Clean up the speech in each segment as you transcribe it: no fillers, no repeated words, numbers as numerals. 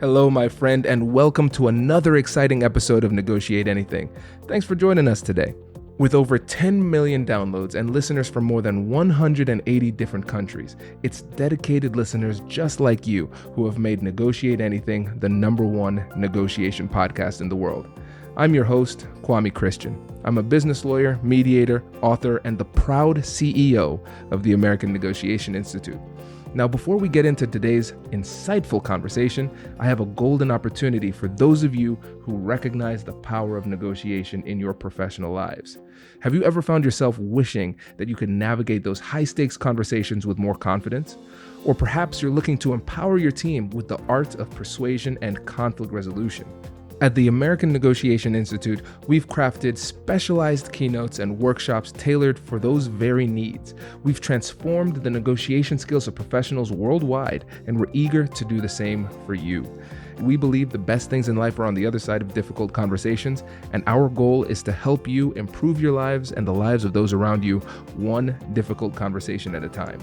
Hello, my friend, and welcome to another exciting episode of Negotiate Anything. Thanks for joining us today. With over 10 million downloads and listeners from more than 180 different countries, it's dedicated listeners just like you who have made Negotiate Anything the #1 negotiation podcast in the world. I'm your host, Kwhitney Christian. I'm a business lawyer, mediator, author, and the proud CEO of the American Negotiation Institute. Now, before we get into today's insightful conversation, I have a golden opportunity for those of you who recognize the power of negotiation in your professional lives. Have you ever found yourself wishing that you could navigate those high-stakes conversations with more confidence? Or perhaps you're looking to empower your team with the art of persuasion and conflict resolution. At the American Negotiation Institute, we've crafted specialized keynotes and workshops tailored for those very needs. We've transformed the negotiation skills of professionals worldwide, and we're eager to do the same for you. We believe the best things in life are on the other side of difficult conversations, and our goal is to help you improve your lives and the lives of those around you, one difficult conversation at a time.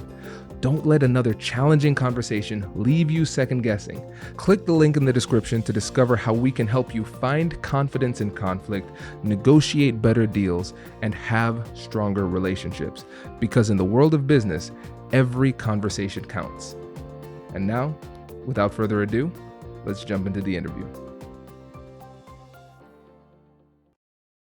Don't let another challenging conversation leave you second guessing. Click the link in the description to discover how we can help you find confidence in conflict, negotiate better deals, and have stronger relationships. Because in the world of business, every conversation counts. And now, without further ado, let's jump into the interview.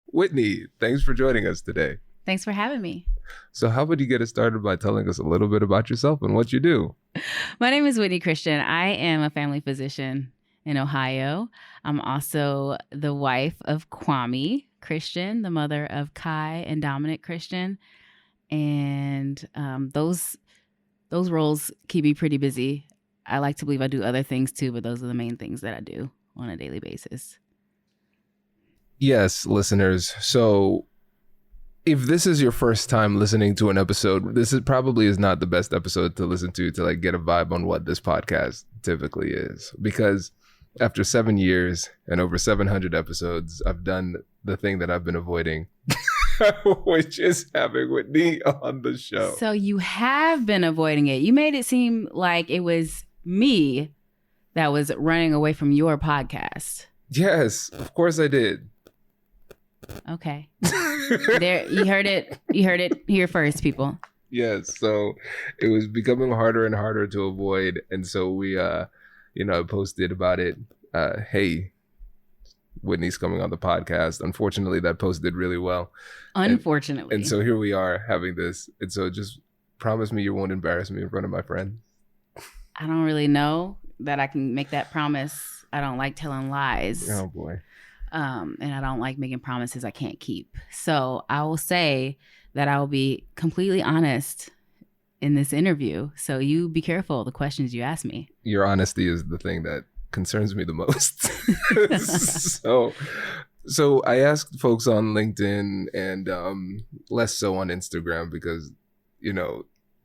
Whitney, thanks for joining us today. Thanks for having me. So how about you get us started by telling us a little bit about yourself and what you do? My name is Whitney Christian. I am a family physician in Ohio. I'm also the wife of Kwhitney Christian, the mother of Kai and Dominic Christian. And those roles keep me pretty busy. I like to believe I do other things too, but those are the main things that I do on a daily basis. Yes, listeners. So if this is your first time listening to an episode, this is not the best episode to listen to like get a vibe on what this podcast typically is. Because after 7 years and over 700 episodes, I've done the thing that I've been avoiding, which is having Whitney on the show. So you have been avoiding it. You made it seem like it was me that was running away from your podcast. Yes, of course I did. Okay. There, you heard it here first, people. Yes, so it was becoming harder and harder to avoid, and so we posted about it. Hey, Whitney's coming on the podcast. Unfortunately, that post did really well. Unfortunately. And so here we are having this. And so just promise me you won't embarrass me in front of my friend. I don't really know that I can make that promise. I don't like telling lies. Oh boy. And I don't like making promises I can't keep. So I will say that I will be completely honest in this interview. So you be careful of the questions you ask me. Your honesty is the thing that concerns me the most. So I asked folks on LinkedIn and less so on Instagram because,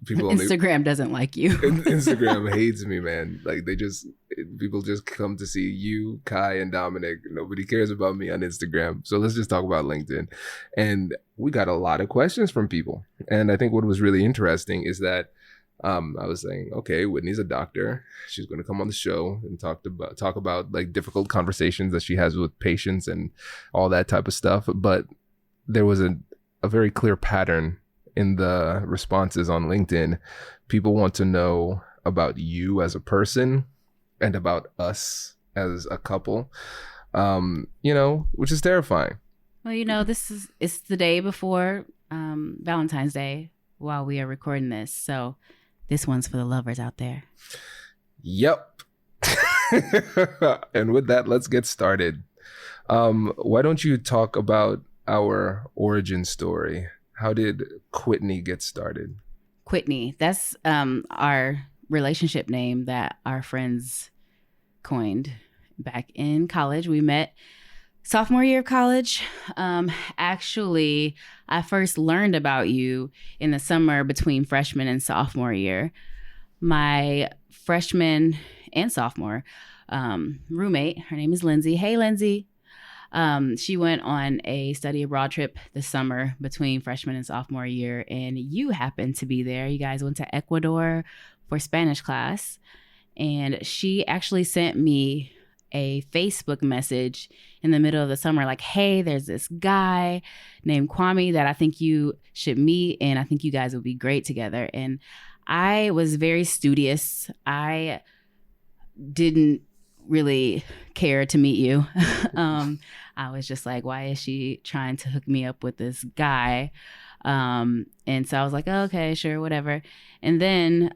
people Instagram doesn't like you. Instagram hates me, man. Like people just come to see you, Kai, and Dominic. Nobody cares about me on Instagram. So let's just talk about LinkedIn. And we got a lot of questions from people. And I think what was really interesting is that I was saying, okay, Whitney's a doctor. She's going to come on the show and talk about like difficult conversations that she has with patients and all that type of stuff. But there was a very clear pattern in the responses on LinkedIn. People want to know about you as a person and about us as a couple, which is terrifying. Well, it's the day before Valentine's Day while we are recording this. So this one's for the lovers out there. Yep. And with that, let's get started. Why don't you talk about our origin story? How did Kwhitney get started? Kwhitney, that's our relationship name that our friends coined back in college. We met sophomore year of college. Actually, I first learned about you in the summer between freshman and sophomore year. My freshman and sophomore roommate, her name is Lindsay. Hey, Lindsay. She went on a study abroad trip this summer between freshman and sophomore year, and you happened to be there. You guys went to Ecuador for Spanish class, and she actually sent me a Facebook message in the middle of the summer, like, hey, there's this guy named Kwame that I think you should meet, and I think you guys would be great together. And I was very studious. I didn't really care to meet you. I was just like, why is she trying to hook me up with this guy? And so I was like, oh, okay, sure, whatever. And then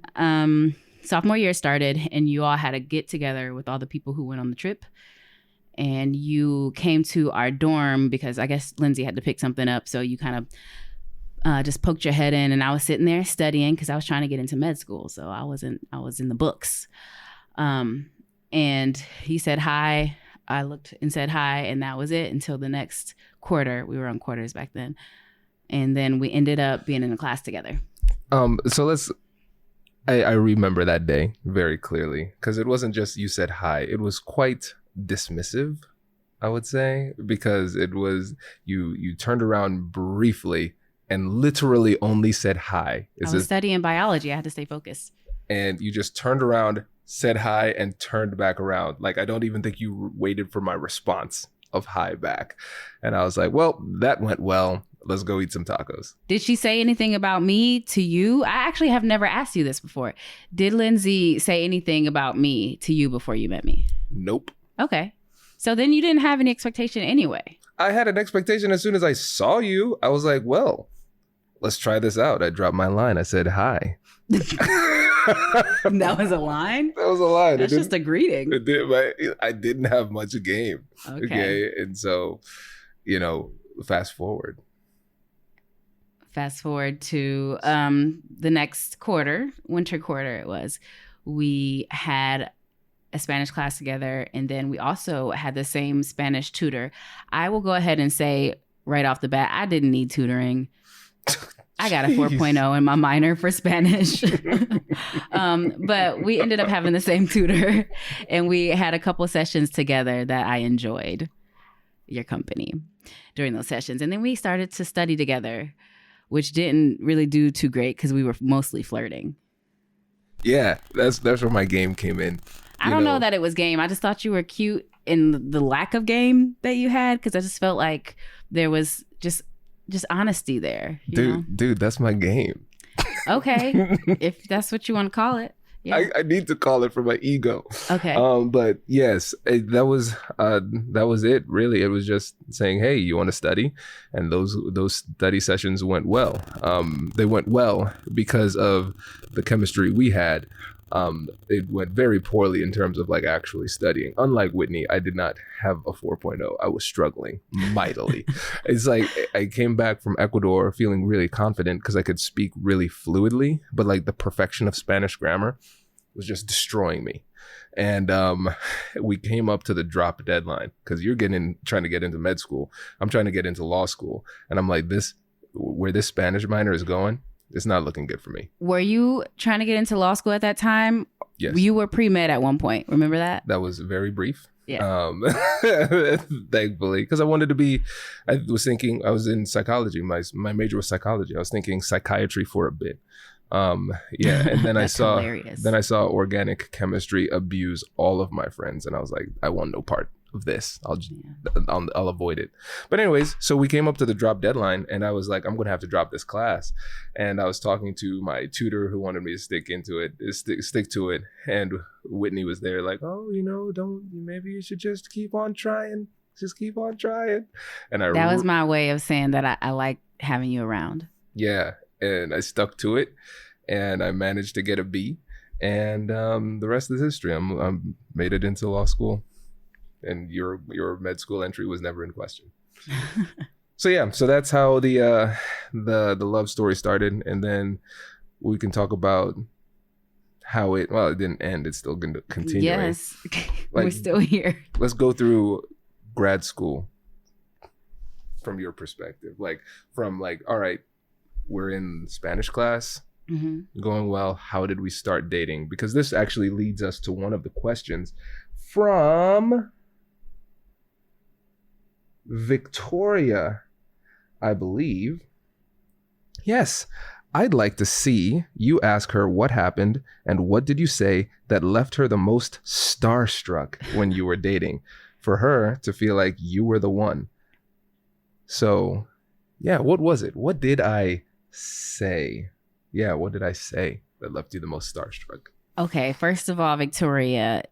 sophomore year started, and you all had a get together with all the people who went on the trip. And you came to our dorm because I guess Lindsay had to pick something up. So you kind of just poked your head in, and I was sitting there studying because I was trying to get into med school. So I was in the books. And he said hi. I looked and said hi, and that was it until the next quarter. We were on quarters back then. And then we ended up being in a class together. So I remember that day very clearly, because it wasn't just you said hi. It was quite dismissive, I would say, because it was you turned around briefly and literally only said hi. I was studying biology. I had to stay focused. And you just turned around, said hi, and turned back around. Like, I don't even think you waited for my response of hi back. And I was like, well, that went well. Let's go eat some tacos. Did she say anything about me to you? I actually have never asked you this before. Did Lindsay say anything about me to you before you met me? Nope. Okay. So then you didn't have any expectation anyway. I had an expectation as soon as I saw you. I was like, well, let's try this out. I dropped my line. I said hi. That was a line? That was a line. That's just a greeting. I didn't have much game. Okay. And so, fast forward. Fast forward to the next quarter, winter quarter it was. We had a Spanish class together, and then we also had the same Spanish tutor. I will go ahead and say right off the bat, I didn't need tutoring. I got a 4.0 in my minor for Spanish. But we ended up having the same tutor, and we had a couple sessions together that I enjoyed your company during those sessions. And then we started to study together, which didn't really do too great because we were mostly flirting. Yeah, that's where my game came in. I don't know that it was game. I just thought you were cute in the lack of game that you had, because I just felt like there was just honesty there. Dude, that's my game. Okay, if that's what you want to call it. Yeah. I need to call it for my ego. Okay. But yes, that was it. Really, it was just saying, hey, you want to study, and those study sessions went well. They went well because of the chemistry we had. It went very poorly in terms of like actually studying. Unlike Whitney, I did not have a 4.0. I was struggling mightily. It's like I came back from Ecuador feeling really confident because I could speak really fluidly, but like the perfection of Spanish grammar was just destroying me. And we came up to the drop deadline because you're trying to get into med school. I'm trying to get into law school. And I'm like, where this Spanish minor is going, it's not looking good for me. Were you trying to get into law school at that time? Yes. You were pre-med at one point. Remember that? That was very brief. Yeah. Thankfully, because I was thinking, I was in psychology. My major was psychology. I was thinking psychiatry for a bit. Yeah. And then I saw organic chemistry abuse all of my friends. And I was like, I want no part of this. I'll avoid it. But anyways, so we came up to the drop deadline, and I was like, I'm gonna have to drop this class. And I was talking to my tutor who wanted me to stick to it. And Whitney was there like, oh, maybe you should just keep on trying. And that was my way of saying that I like having you around. Yeah. And I stuck to it, and I managed to get a B. And the rest is history. I'm made it into law school. And your med school entry was never in question. So that's how the love story started, and then we can talk about how it didn't end. It's still going to continue. Yes, we're still here. Let's go through grad school from your perspective. All right, we're in Spanish class, going well. How did we start dating? Because this actually leads us to one of the questions from Victoria, I believe. Yes. I'd like to see you ask her what happened and what did you say that left her the most starstruck when you were dating, for her to feel like you were the one. So, yeah, what was it? What did I say? Yeah, what did I say that left you the most starstruck? Okay, first of all, Victoria.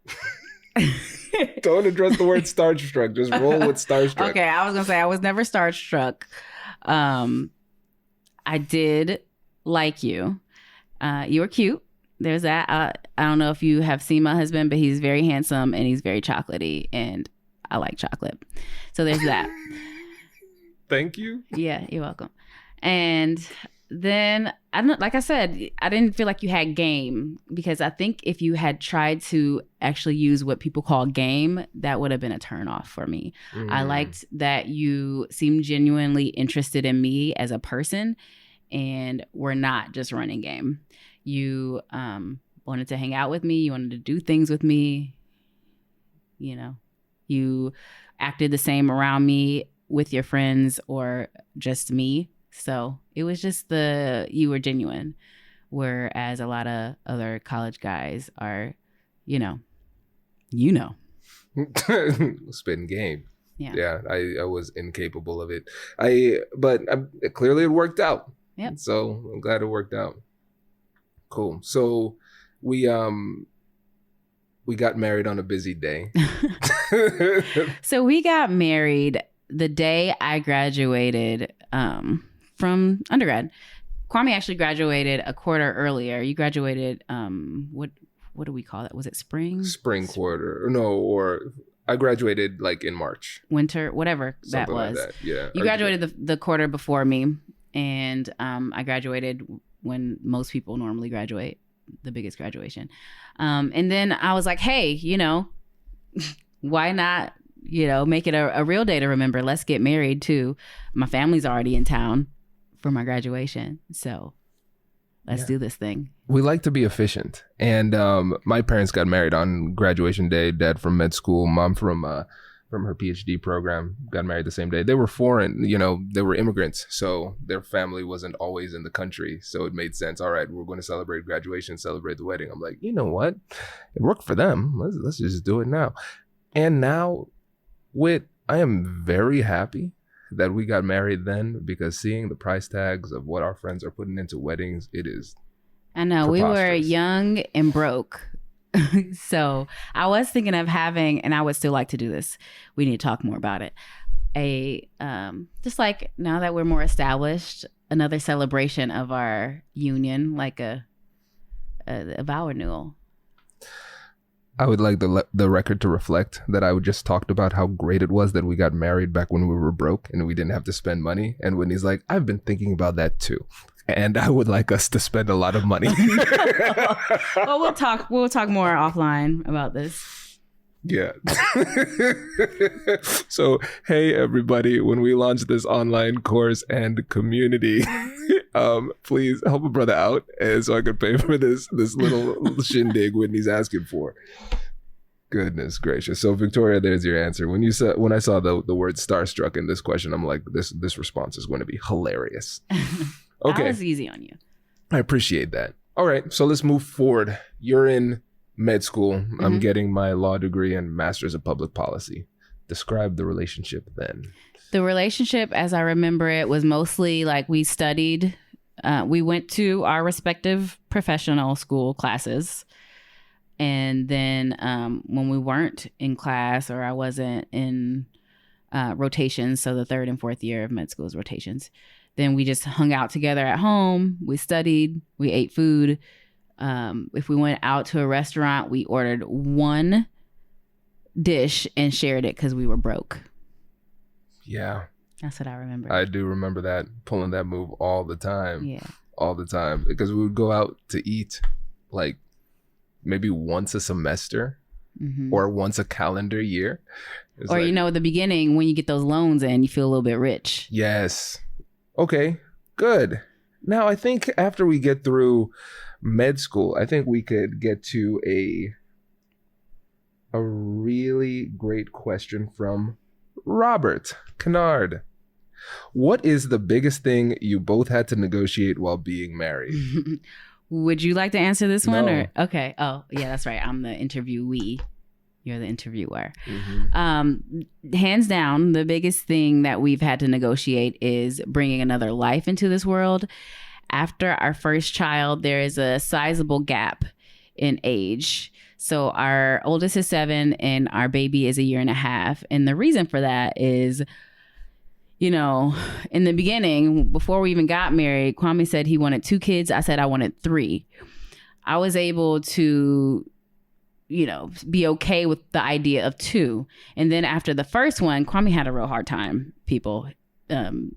Don't address the word starstruck. Just roll with starstruck. Okay, I was gonna say I was never starstruck. I did like you. You were cute. There's that. I don't know if you have seen my husband, but he's very handsome and he's very chocolatey, and I like chocolate. So there's that. Thank you. Yeah, you're welcome. And then I don't, like I said, I didn't feel like you had game, because I think if you had tried to actually use what people call game, that would have been a turnoff for me. I liked that you seemed genuinely interested in me as a person and were not just running game. You wanted to hang out with me. You wanted to do things with me. You know, you acted the same around me with your friends or just me. So it was just you were genuine, whereas a lot of other college guys are, you know. Spitting game. Yeah. I was incapable of it. But clearly it worked out. Yep. So I'm glad it worked out. Cool. So we got married on a busy day. So we got married the day I graduated from undergrad. Kwame actually graduated a quarter earlier. You graduated, what do we call that? Was it spring? Spring quarter. No, or I graduated like in March. Winter, whatever Something that was. like that. Yeah. You graduated the quarter before me, and I graduated when most people normally graduate, the biggest graduation. And then I was like, hey, why not, make it a real day to remember? Let's get married too. My family's already in town for my graduation, so let's do this thing. We like to be efficient, and my parents got married on graduation day. Dad from med school, mom from her PhD program, got married the same day. They were foreign, they were immigrants, so their family wasn't always in the country, so it made sense. All right, we're going to celebrate graduation, celebrate the wedding. I'm like, you know what, it worked for them, let's just do it now. And now I am very happy that we got married then, because seeing the price tags of what our friends are putting into weddings, it is I know, we were young and broke. So I was thinking of having, and I would still like to do this, we need to talk more about it, just like now that we're more established, another celebration of our union, like a vow renewal. I would like the record to reflect that I just talked about how great it was that we got married back when we were broke and we didn't have to spend money. And Whitney's like, I've been thinking about that too. And I would like us to spend a lot of money. Well, we'll talk more offline about this. Yeah. So, hey, everybody, when we launch this online course and community, please help a brother out so I could pay for this little shindig Whitney's asking for. Goodness gracious. So, Victoria, there's your answer. When I saw the word starstruck in this question, I'm like, this response is going to be hilarious. Okay. That was easy on you. I appreciate that. All right, so let's move forward. You're in med school. Mm-hmm. I'm getting my law degree and master's of public policy. Describe the relationship then. The relationship, as I remember it, was mostly like we studied. We went to our respective professional school classes. And then when we weren't in class, or I wasn't in rotations, so the third and fourth year of med school is rotations, then we just hung out together at home. We studied, we ate food. If we went out to a restaurant, we ordered one dish and shared it because we were broke. Yeah. That's what I remember. I do remember that, pulling that move all the time. Yeah. All the time. Because we would go out to eat like maybe once a semester or once a calendar year. Or, at the beginning, when you get those loans in, you feel a little bit rich. Yes. Okay, good. Now, I think after we get through med school, I think we could get to a really great question from Robert Kennard. What is the biggest thing you both had to negotiate while being married? Would you like to answer this one? No. Or okay. Oh, yeah, that's right. I'm the interviewee. You're the interviewer. Hands down, the biggest thing that we've had to negotiate is bringing another life into this world. After our first child, there is a sizable gap in age. So our oldest is 7 and our baby is 1.5 years. And the reason for that is, you know, in the beginning, before we even got married, Kwame said he wanted 2 kids. I said I wanted 3. I was able to, you know, be okay with the idea of 2. And then after the first one, Kwame had a real hard time, people,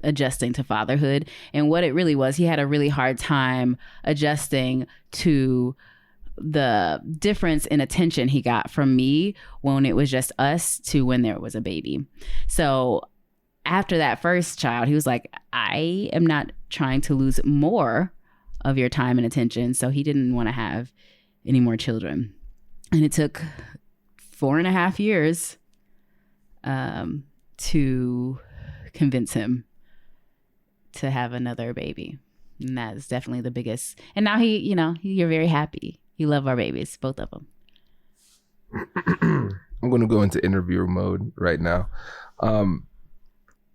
adjusting to fatherhood. And what it really was, he had a really hard time adjusting to the difference in attention he got from me when it was just us to when there was a baby. So after that first child, he was like, I am not trying to lose more of your time and attention. So he didn't want to have any more children. And it took 4.5 years to convince him to have another baby. And that's definitely the biggest. And now you're very happy. He loves our babies, both of them. I'm going to go into interviewer mode right now.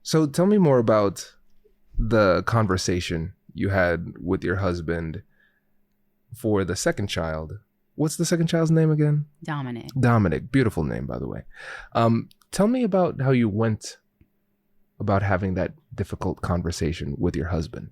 So tell me more about the conversation you had with your husband for the second child. What's the second child's name again? Dominic. Dominic. Beautiful name, by the way. Tell me about how you went about having that difficult conversation with your husband.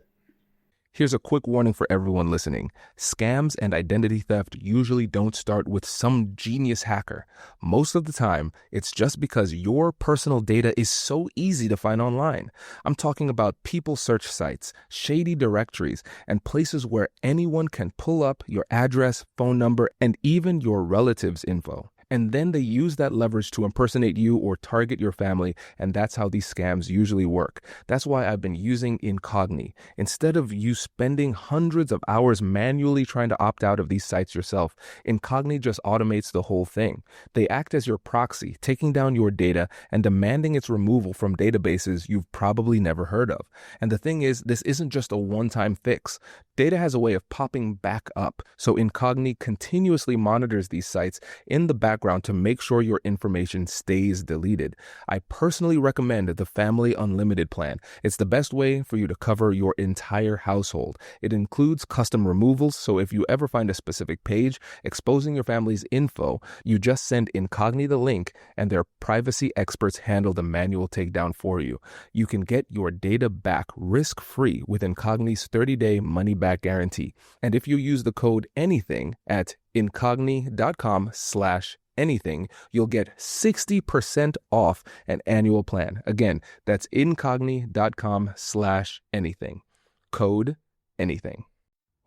Here's a quick warning for everyone listening. Scams and identity theft usually don't start with some genius hacker. Most of the time, it's just because your personal data is so easy to find online. I'm talking about people search sites, shady directories, and places where anyone can pull up your address, phone number, and even your relatives' info. And then they use that leverage to impersonate you or target your family, and that's how these scams usually work. That's why I've been using Incogni. Instead of you spending hundreds of hours manually trying to opt out of these sites yourself, Incogni just automates the whole thing. They act as your proxy, taking down your data and demanding its removal from databases you've probably never heard of. And the thing is, this isn't just a one-time fix. Data has a way of popping back up, so Incogni continuously monitors these sites in the background to make sure your information stays deleted. I personally recommend the Family Unlimited plan. It's the best way for you to cover your entire household. It includes custom removals, so if you ever find a specific page exposing your family's info, you just send Incogni the link and their privacy experts handle the manual takedown for you. You can get your data back risk-free with Incogni's 30-day money-back guarantee. And if you use the code ANYTHING at incogni.com/anything, you'll get 60% off an annual plan. Again, that's incogni.com/anything. Code ANYTHING.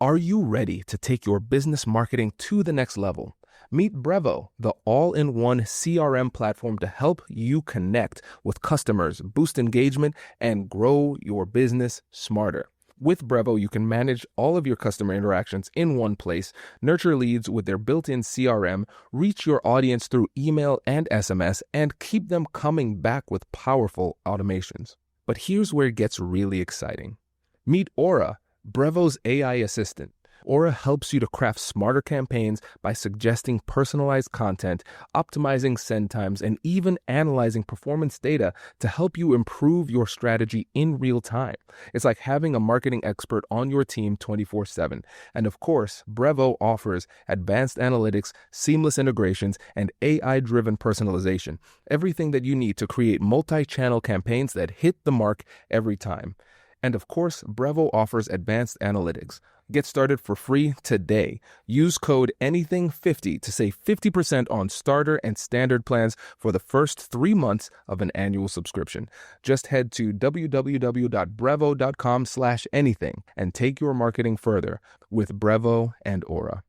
Are you ready to take your business marketing to the next level? Meet Brevo, the all-in-one CRM platform to help you connect with customers, boost engagement, and grow your business smarter. With Brevo, you can manage all of your customer interactions in one place, nurture leads with their built-in CRM, reach your audience through email and SMS, and keep them coming back with powerful automations. But here's where it gets really exciting. Meet Aura, Brevo's AI assistant. Aura helps you to craft smarter campaigns by suggesting personalized content, optimizing send times, and even analyzing performance data to help you improve your strategy in real time. It's like having a marketing expert on your team 24/7. And of course, Brevo offers advanced analytics, seamless integrations, and AI-driven personalization. Everything that you need to create multi-channel campaigns that hit the mark every time. And of course, Brevo offers advanced analytics. Get started for free today. Use code ANYTHING50 to save 50% on starter and standard plans for the first 3 months of an annual subscription. Just head to www.brevo.com/anything and take your marketing further with Brevo and Aura.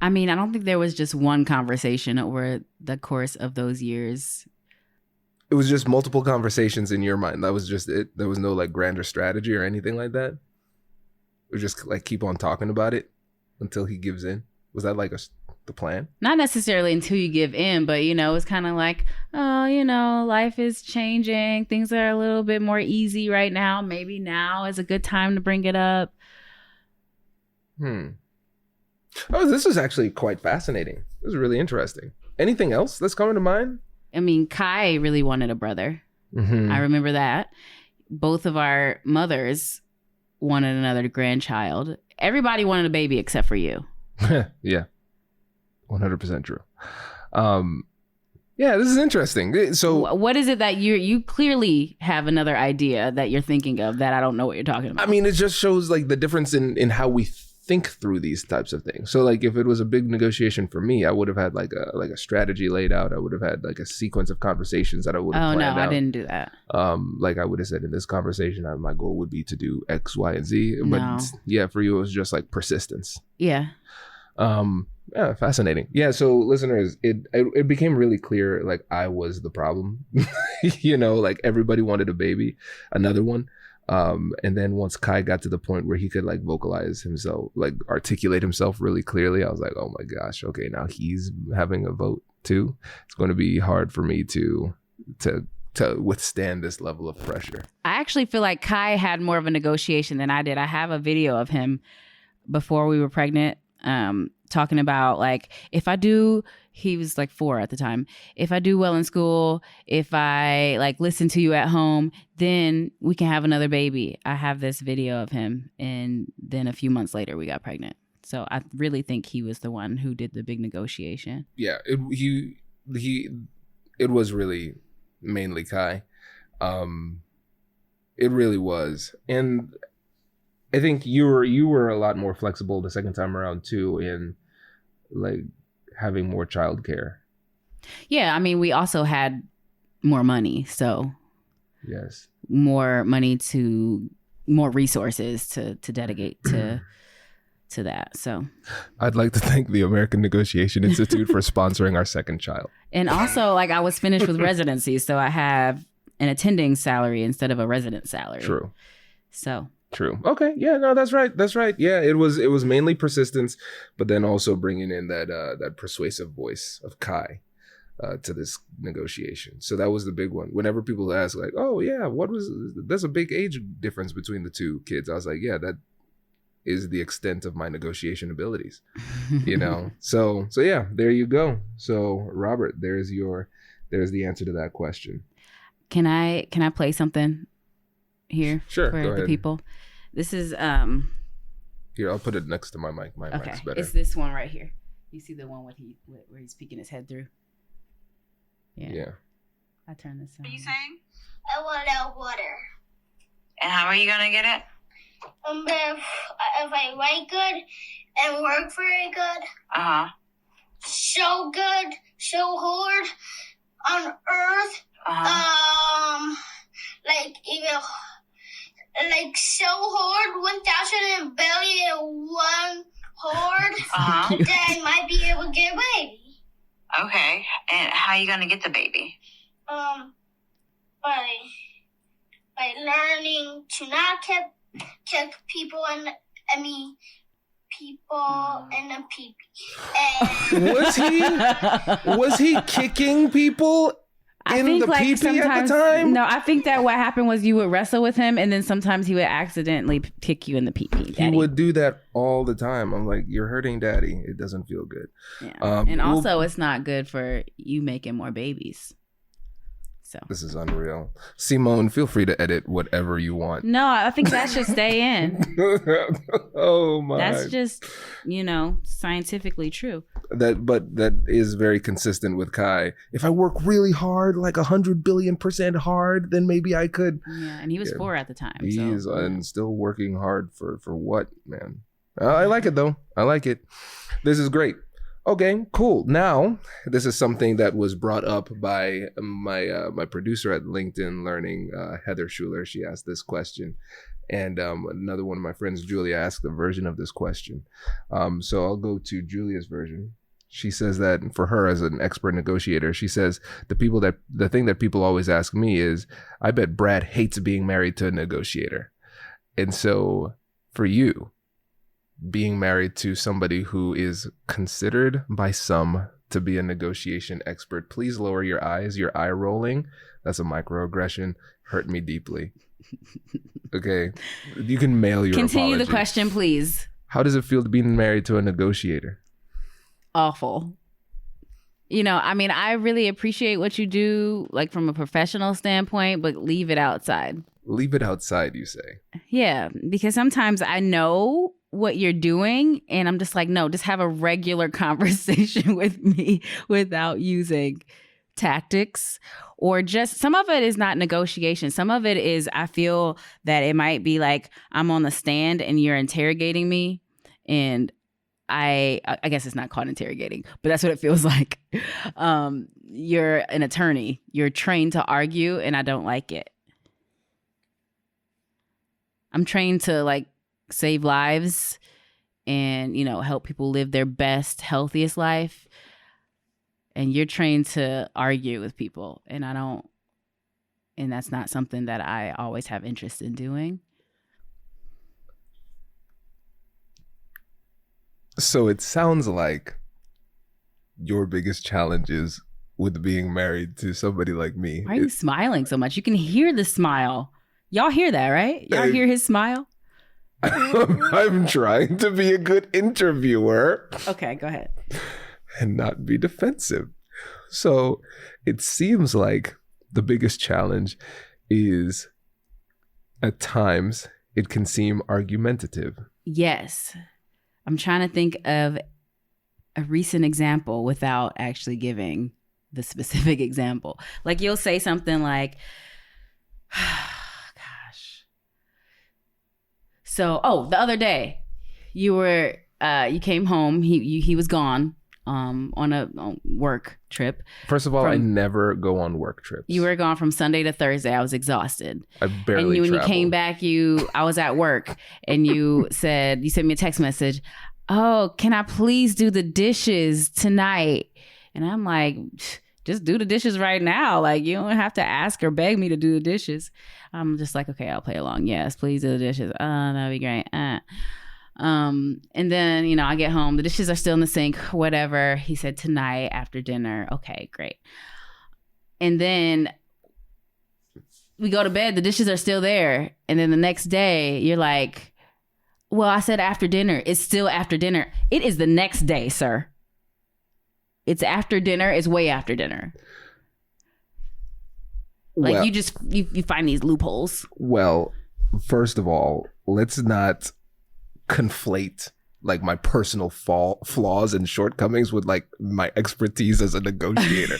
I mean, I don't think there was just one conversation over the course of those years. It was just multiple conversations in your mind. That was just it. There was no like grander strategy or anything like that. It was just like keep on talking about it until he gives in. Was that like the the plan. Not necessarily until you give in, but, you know, it's kind of like, oh, you know, life is changing. Things are a little bit more easy right now. Maybe now is a good time to bring it up. Oh, this is actually quite fascinating. This is really interesting. Anything else that's coming to mind? I mean, Kai really wanted a brother. I remember that. Both of our mothers wanted another grandchild. Everybody wanted a baby except for you. Yeah. 100% true. Yeah, this is interesting. So what is it that you clearly have another idea that you're thinking of that I don't know what you're talking about? I mean, it just shows like the difference in how we think through these types of things. So like if it was a big negotiation for me, I would have had like a strategy laid out. I would have had like a sequence of conversations that I would have planned out. I didn't do that. Like I would have said in this conversation, my goal would be to do X, Y, and Z. But yeah, for you, it was just like persistence. Yeah. Yeah, fascinating. Yeah, so listeners, it became really clear like I was the problem. You know, like everybody wanted a baby, another one. And then once Kai got to the point where he could like vocalize himself, like articulate himself really clearly, I was like, oh my gosh, okay, now he's having a vote too. It's going to be hard for me to withstand this level of pressure. I actually feel like Kai had more of a negotiation than I did. I have a video of him before we were pregnant, talking about like, if I do, he was like 4 at the time. If I do well in school, if I like listen to you at home, then we can have another baby. I have this video of him. And then a few months later, we got pregnant. So I really think he was the one who did the big negotiation. Yeah, it was really mainly Kai. It really was. And I think you were a lot more flexible the second time around too, in like having more childcare. Yeah, I mean, we also had more money, so yes, more money to more resources to dedicate to that. So I'd like to thank the American Negotiation Institute for sponsoring our second child. And also, like, I was finished with residency, so I have an attending salary instead of a resident salary. True. So true. Okay. Yeah, no, that's right. That's right. Yeah, it was mainly persistence, but then also bringing in that persuasive voice of Kai to this negotiation. So that was the big one. Whenever people ask like, oh yeah, there's a big age difference between the two kids. I was like, yeah, that is the extent of my negotiation abilities, you know? So yeah, there you go. So Robert, there's the answer to that question. Can I play something here? Sure, for the people? This is here, I'll put it next to my mic. My mic's better. It's this one right here. You see the one where he's peeking his head through? Yeah. I turn this on. What are you saying? I want out water. And how are you gonna get it? If I write good and work very good, so good, so hard on Earth, like even like so hard, 1,000 billion one hard, then I might be able to get a baby. Okay, and how are you gonna get the baby? By learning to not kick people in the pee-pee. Was he kicking people in the pee-pee at the time? No, I think that what happened was you would wrestle with him, and then sometimes he would accidentally kick you in the pee-pee. He would do that all the time. I'm like, you're hurting daddy. It doesn't feel good. Yeah. And also, it's not good for you making more babies. So this is unreal. Simone, feel free to edit whatever you want. No, I think that should stay in. Oh my. That's just, scientifically true. That is very consistent with Kai. If I work really hard, like 100 billion% hard, then maybe I could. Yeah, and he was 4 at the time. He's and still working hard for what, man? I like it though. I like it. This is great. Okay, cool. Now, this is something that was brought up by my producer at LinkedIn Learning, Heather Schuler. She asked this question. And another one of my friends, Julia, asked a version of this question. So I'll go to Julia's version. She says that for her as an expert negotiator, she says the thing that people always ask me is, I bet Brad hates being married to a negotiator. And so for you, being married to somebody who is considered by some to be a negotiation expert. Please lower your eyes. Your eye rolling, that's a microaggression. Hurt me deeply. Okay. You can mail your Continue apology. the question, please. How does it feel to be married to a negotiator? Awful. You know, I mean, I really appreciate what you do, like from a professional standpoint, but leave it outside. Leave it outside, you say? Yeah, because sometimes I know what you're doing and I'm just like, no, just have a regular conversation with me without using tactics, or just some of it is not negotiation. Some of it is, I feel that it might be like I'm on the stand and you're interrogating me, and I guess it's not called interrogating, but that's what it feels like. You're an attorney. You're trained to argue, and I don't like it. I'm trained to like save lives and, you know, help people live their best, healthiest life. And you're trained to argue with people, and I don't, and that's not something that I always have interest in doing. So it sounds like your biggest challenge is with being married to somebody like me. Why are you smiling so much? You can hear the smile. Y'all hear that, right? Y'all hear his smile? I'm trying to be a good interviewer. Okay, go ahead. And not be defensive. So it seems like the biggest challenge is, at times, it can seem argumentative. Yes. I'm trying to think of a recent example without actually giving the specific example. Like you'll say something like, gosh. So, the other day you came home. He was gone on a work trip. First of all, I never go on work trips. You were gone from Sunday to Thursday. I was exhausted. I barely And when travel. you came back, I was at work, and you sent me a text message. Oh, can I please do the dishes tonight? And I'm like, just do the dishes right now. Like, you don't have to ask or beg me to do the dishes. I'm just like, okay, I'll play along. Yes, please do the dishes. That'd be great. And then, you know, I get home, the dishes are still in the sink, whatever. He said tonight after dinner. Okay, great. And then we go to bed, the dishes are still there. And then the next day you're like, well, I said after dinner. It's still after dinner. It is the next day, sir. It's after dinner. It's way after dinner. Like, well, you find these loopholes. Well, first of all, let's not conflate like my personal flaws and shortcomings with like my expertise as a negotiator.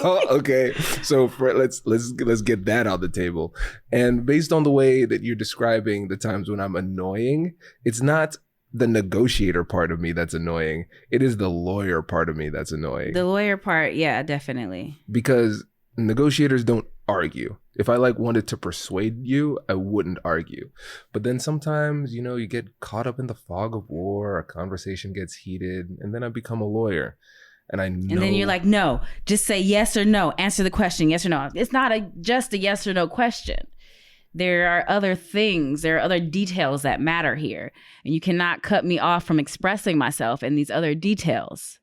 Okay, so let's get that on the table. And based on the way that you're describing the times when I'm annoying, it's not the negotiator part of me that's annoying. It is the lawyer part of me that's annoying. The lawyer part, yeah, definitely. Because negotiators don't argue. If I like wanted to persuade you, I wouldn't argue. But then sometimes, you know, you get caught up in the fog of war, a conversation gets heated, and then I become a lawyer. And I know. And then you're like, no, just say yes or no. Answer the question, yes or no. It's not just a yes or no question. There are other things, there are other details that matter here. And you cannot cut me off from expressing myself in these other details.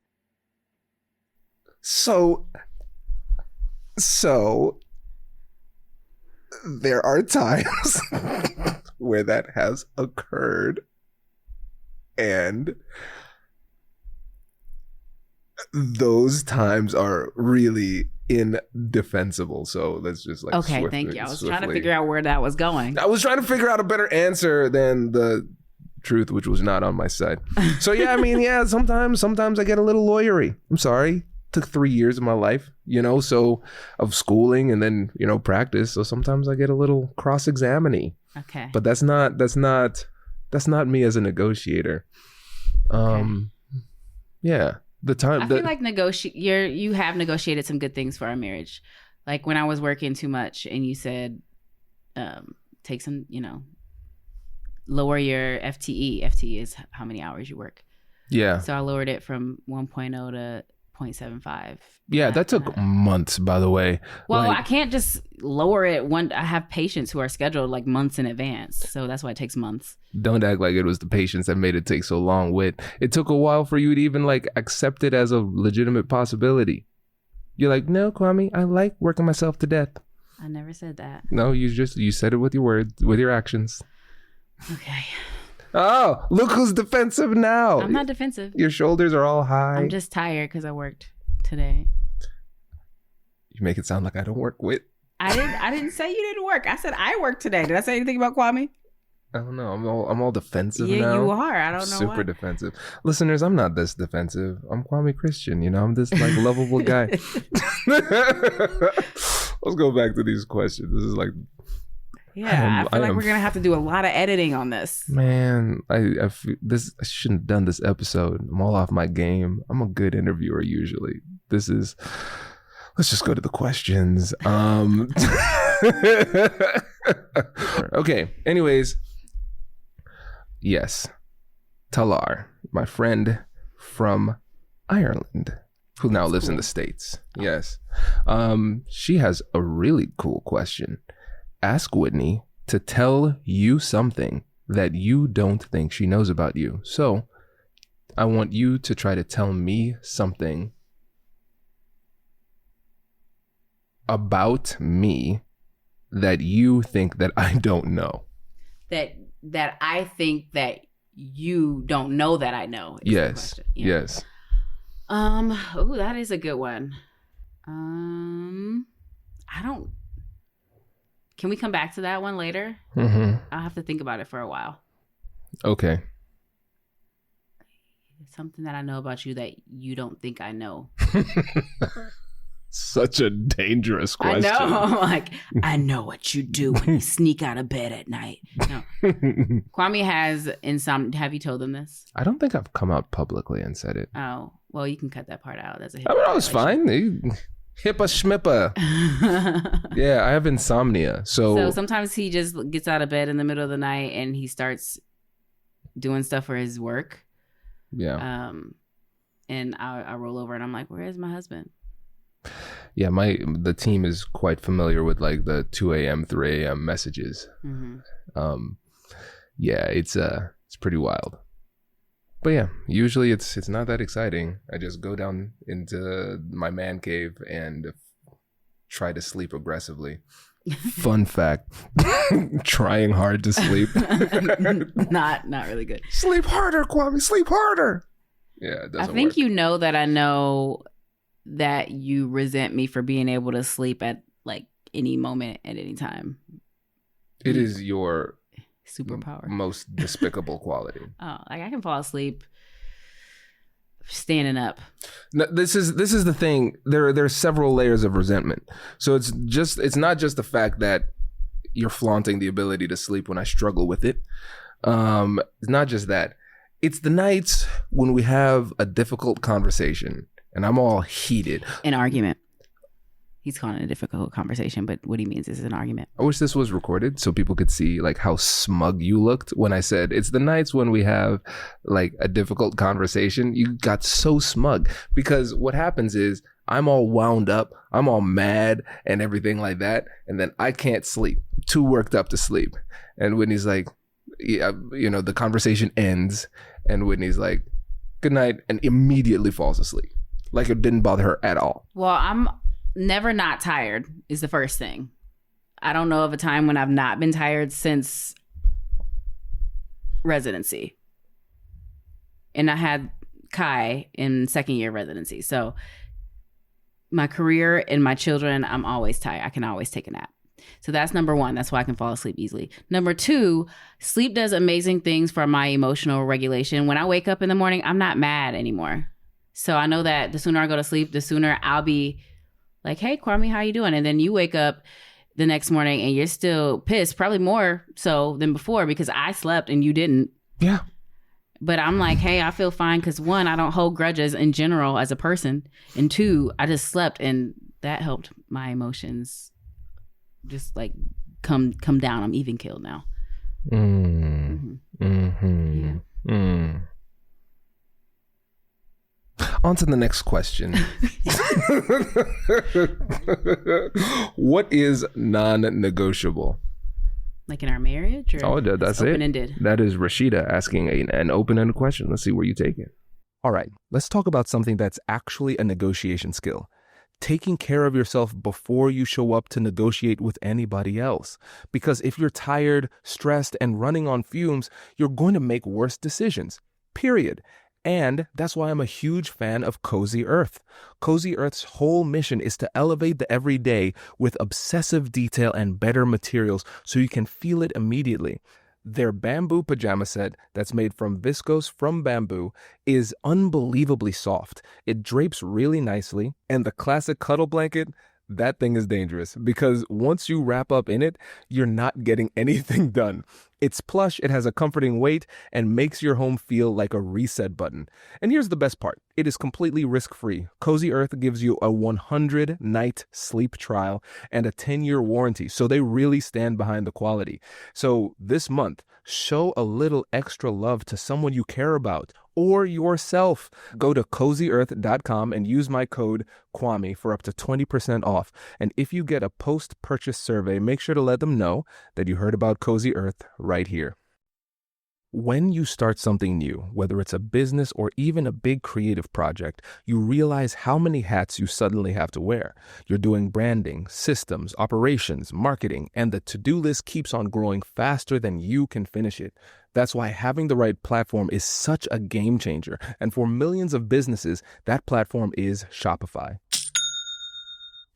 So there are times where that has occurred, and those times are really indefensible. So let's just like thank you. I was trying to figure out where that was going. I was trying to figure out a better answer than the truth, which was not on my side. So yeah, I mean, yeah, sometimes I get a little lawyery. I'm sorry. Took 3 years of my life, you know, so of schooling and then, you know, practice. So sometimes I get a little cross-examining. Okay. But that's not me as a negotiator. Yeah. The time I feel like you have negotiated some good things for our marriage. Like when I was working too much and you said take some, you know, lower your FTE. FTE is how many hours you work. Yeah. So I lowered it from 1.0 to 0.75. Yeah, that took months, by the way. Well, I can't just lower it. I have patients who are scheduled like months in advance. So that's why it takes months. Don't act like it was the patients that made it take so long. It took a while for you to even like accept it as a legitimate possibility. You're like, no, Kwame, I like working myself to death. I never said that. No, you said it with your words, with your actions. Okay. Oh, look who's defensive now. I'm not defensive. Your shoulders are all high. I'm just tired because I worked today. You make it sound like I don't work with. I didn't say you didn't work. I said I worked today. Did I say anything about Kwame? I don't know. I'm all defensive now. Yeah, you are. I don't know. Super defensive. Listeners, I'm not this defensive. I'm Kwhitney Christian. I'm this like lovable guy. Let's go back to these questions. This is like. Yeah, I feel like we're gonna have to do a lot of editing on this. Man, I shouldn't have done this episode. I'm all off my game. I'm a good interviewer usually. Let's just go to the questions. Okay. Anyways, yes, Talar, my friend from Ireland, who now lives in the States. Yes, she has a really cool question. Ask Whitney to tell you something that you don't think she knows about you. So I want you to try to tell me something about me that you think that I don't know. That I think that you don't know that I know. Yes. Yeah. Yes. Oh, that is a good one. I don't. Can we come back to that one later? Mm-hmm. I'll have to think about it for a while. Okay. Something that I know about you that you don't think I know. Such a dangerous question. I know. Like, I know what you do when you sneak out of bed at night. No. Kwame has insomnia. Have you told them this? I don't think I've come out publicly and said it. Oh, well, you can cut that part out. That's a I mean, that was fine. Hippa schmippa. Yeah, I have insomnia. So sometimes he just gets out of bed in the middle of the night and he starts doing stuff for his work. Yeah. And I roll over and I'm like, where is my husband? Yeah, the team is quite familiar with like the 2 a.m., 3 a.m. messages. Mm-hmm. Yeah, it's pretty wild. But yeah, usually it's not that exciting. I just go down into my man cave and try to sleep aggressively. Fun fact, trying hard to sleep. Not really good. Sleep harder, Kwame, sleep harder. Yeah, it doesn't I think work. you know that I know that you resent me for being able to sleep at like any moment at any time. It is your superpower, most despicable quality. Oh, like I can fall asleep standing up. No, this is the thing. There are several layers of resentment. So it's not just the fact that you're flaunting the ability to sleep when I struggle with it. It's not just that. It's the nights when we have a difficult conversation and I'm all heated. An argument. He's calling it a difficult conversation, but what he means is an argument. I wish this was recorded so people could see like how smug you looked when I said it's the nights when we have like a difficult conversation. You got so smug because what happens is I'm all wound up, I'm all mad and everything like that, and then I can't sleep. I'm too worked up to sleep. And Whitney's like, yeah, the conversation ends, and Whitney's like, good night, and immediately falls asleep, like it didn't bother her at all. Well, I'm never not tired is the first thing. I don't know of a time when I've not been tired since residency. And I had Kai in second year residency. So my career and my children, I'm always tired. I can always take a nap. So that's number one. That's why I can fall asleep easily. Number two, sleep does amazing things for my emotional regulation. When I wake up in the morning, I'm not mad anymore. So I know that the sooner I go to sleep, the sooner I'll be like, hey, Kwame, how you doing? And then you wake up the next morning and you're still pissed, probably more so than before because I slept and you didn't. Yeah. But I'm like, hey, I feel fine because one, I don't hold grudges in general as a person. And two, I just slept and that helped my emotions just like come down. I'm even killed now. Yeah. On to the next question. What is non-negotiable? Like in our marriage? Or Oh, that's it. Open-ended? That is Rashida asking an open-ended question. Let's see where you take it. All right, let's talk about something that's actually a negotiation skill. Taking care of yourself before you show up to negotiate with anybody else. Because if you're tired, stressed, and running on fumes, you're going to make worse decisions. Period. And that's why I'm a huge fan of Cozy Earth. Cozy Earth's whole mission is to elevate the everyday with obsessive detail and better materials so you can feel it immediately. Their bamboo pajama set that's made from viscose from bamboo is unbelievably soft. It drapes really nicely, and the classic cuddle blanket, that thing is dangerous because once you wrap up in it, you're not getting anything done. It's plush, it has a comforting weight, and makes your home feel like a reset button. And here's the best part. It is completely risk-free. Cozy Earth gives you a 100-night sleep trial and a 10-year warranty, so they really stand behind the quality. So this month, show a little extra love to someone you care about or yourself. Go to CozyEarth.com and use my code Kwame for up to 20% off. And if you get a post-purchase survey, make sure to let them know that you heard about Cozy Earth right here. When you start something new, whether it's a business or even a big creative project, you realize how many hats you suddenly have to wear. You're doing branding, systems, operations, marketing, and the to-do list keeps on growing faster than you can finish it. That's why having the right platform is such a game changer. And for millions of businesses, that platform is Shopify.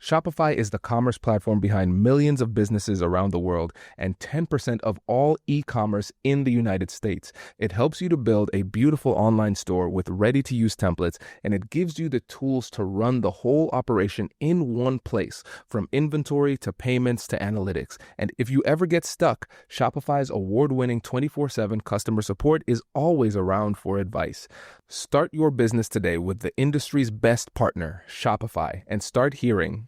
Shopify is the commerce platform behind millions of businesses around the world and 10% of all e-commerce in the United States. It helps you to build a beautiful online store with ready-to-use templates, and it gives you the tools to run the whole operation in one place, from inventory to payments to analytics. And if you ever get stuck, Shopify's award-winning 24/7 customer support is always around for advice. Start your business today with the industry's best partner, Shopify, and start hearing.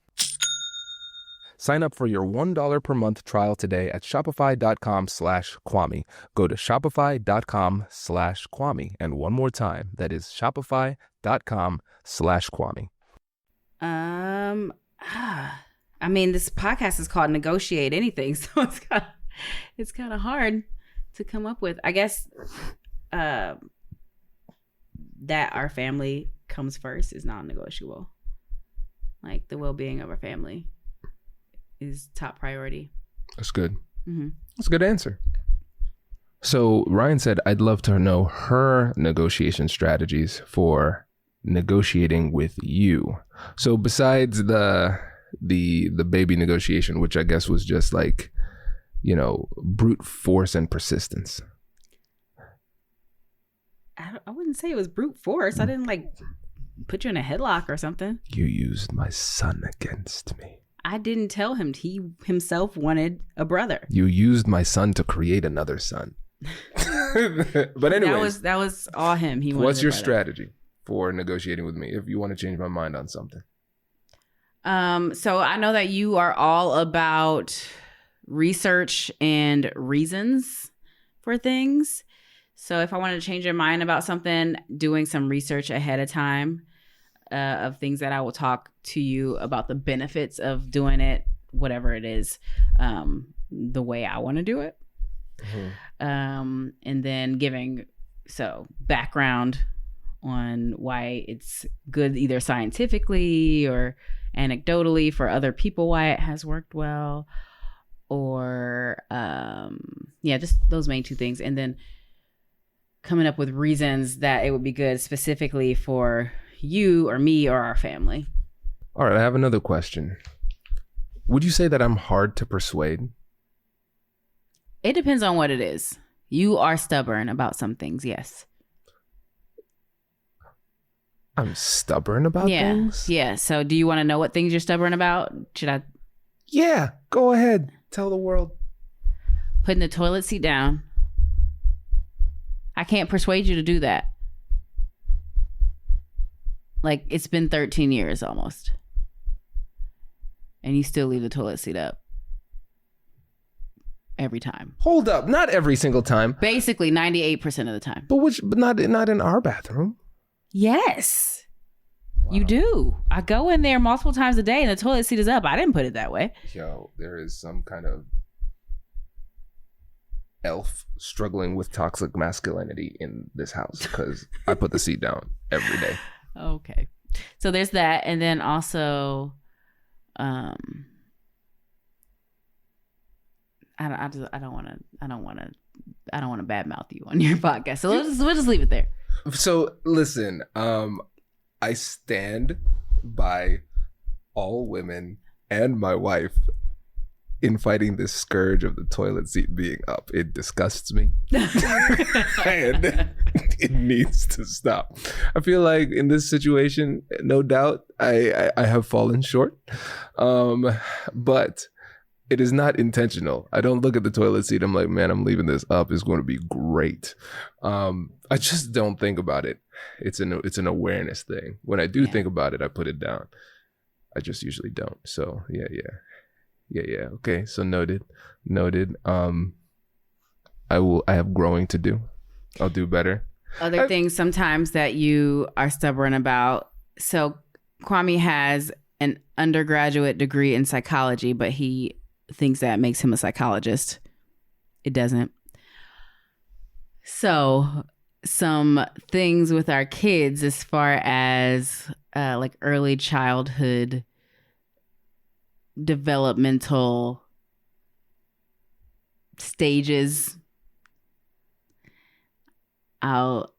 Sign up for your $1 per month trial today at shopify.com/Kwame. Go to shopify.com/Kwame. And one more time, that is shopify.com/Kwame. I mean, this podcast is called Negotiate Anything, so it's kind of hard to come up with. I guess that our family comes first is non-negotiable. Like the well-being of our family is top priority. That's good. Mm-hmm. That's a good answer. So Ryan said, I'd love to know her negotiation strategies for negotiating with you. So besides the baby negotiation, which I guess was just like, you know, brute force and persistence. I wouldn't say it was brute force. I didn't like put you in a headlock or something. You used my son against me. I didn't tell him he himself wanted a brother. You used my son to create another son. But anyway, that was all him. He wanted. What's your brother. strategy for negotiating with me if you want to change my mind on something? So I know that you are all about research and reasons for things. So if I wanted to change your mind about something, doing some research ahead of time of things that I will talk to you about the benefits of doing it, whatever it is, the way I want to do it. Mm-hmm. And then giving background on why it's good either scientifically or anecdotally for other people, why it has worked well, or just those main two things. And then coming up with reasons that it would be good specifically for you or me or our family. All right, I have another question. Would you say that I'm hard to persuade? It depends on what it is. You are stubborn about some things, yes. I'm stubborn about things? Yeah. So do you want to know what things you're stubborn about? Should I? Yeah, go ahead. Tell the world. Putting the toilet seat down. I can't persuade you to do that. Like, it's been 13 years almost. And you still leave the toilet seat up. Every time. Hold up. Not every single time. Basically 98% of the time. But not in our bathroom. Yes. You do. I go in there multiple times a day and the toilet seat is up. I didn't put it that way. Yo, there is some kind of elf struggling with toxic masculinity in this house because I put the seat down every day. Okay. So there's that. And then also, I don't want to badmouth you on your podcast. So we'll just leave it there. So listen, I stand by all women and my wife in fighting this scourge of the toilet seat being up. It disgusts me. And it needs to stop. I feel like in this situation, no doubt, I have fallen short. But it is not intentional. I don't look at the toilet seat. I'm like, man, I'm leaving this up. It's going to be great. I just don't think about it. It's an awareness thing. When I do think about it, I put it down. I just usually don't. So yeah. Okay. So noted. I have growing to do. I'll do better. Other things sometimes that you are stubborn about. So Kwame has an undergraduate degree in psychology, but he thinks that makes him a psychologist. It doesn't. So some things with our kids as far as like early childhood developmental stages. You'll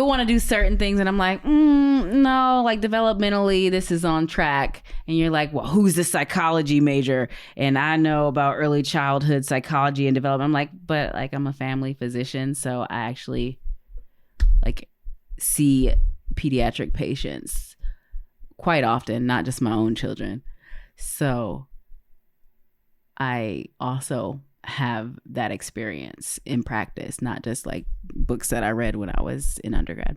want to do certain things and I'm like, no, like developmentally this is on track. And you're like, well, who's the psychology major? And I know about early childhood psychology and development. I'm like, but like I'm a family physician, so I actually like see pediatric patients quite often, not just my own children. So I also have that experience in practice, not just like books that I read when I was in undergrad.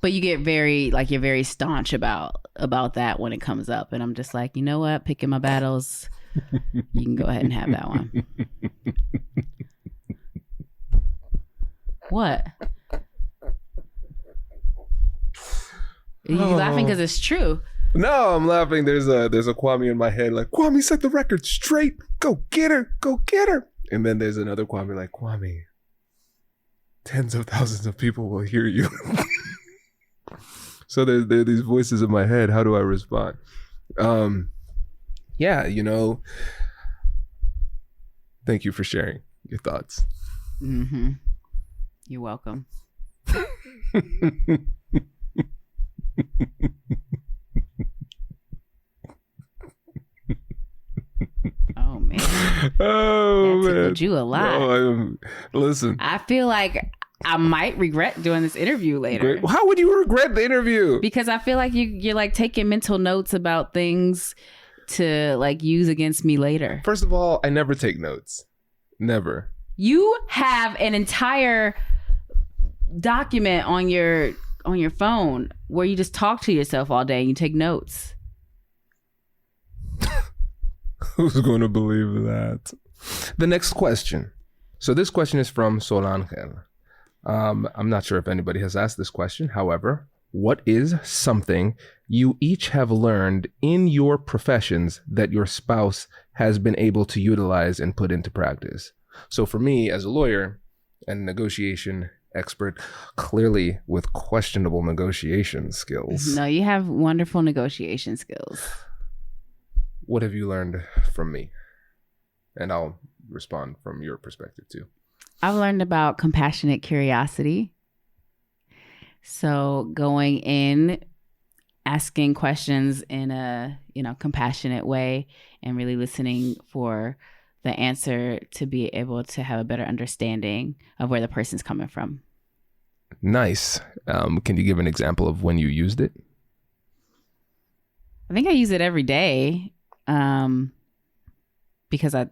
But you get you're very staunch about that when it comes up. And I'm just like, you know what? Picking my battles. You can go ahead and have that one. What? Are you laughing because it's true? No, I'm laughing. There's a Kwame in my head like, Kwame, set the record straight. Go get her. And then there's another Kwame like, Kwame, tens of thousands of people will hear you. So there are these voices in my head. How do I respond? Yeah, thank you for sharing your thoughts. Mm-hmm. You're welcome. Oh man! Oh that man! tickled you a lot. No, listen, I feel like I might regret doing this interview later. How would you regret the interview? Because I feel like you're like taking mental notes about things to like use against me later. First of all, I never take notes. Never. You have an entire document on your phone where you just talk to yourself all day and you take notes. Who's going to believe that? The next question. So this question is from Solangel. I'm not sure if anybody has asked this question. However, what is something you each have learned in your professions that your spouse has been able to utilize and put into practice? So for me, as a lawyer and negotiation expert, clearly with questionable negotiation skills. No, you have wonderful negotiation skills. What have you learned from me? And I'll respond from your perspective too. I've learned about compassionate curiosity. So going in, asking questions in a, compassionate way and really listening for the answer to be able to have a better understanding of where the person's coming from. Nice. Can you give an example of when you used it? I think I use it every day because I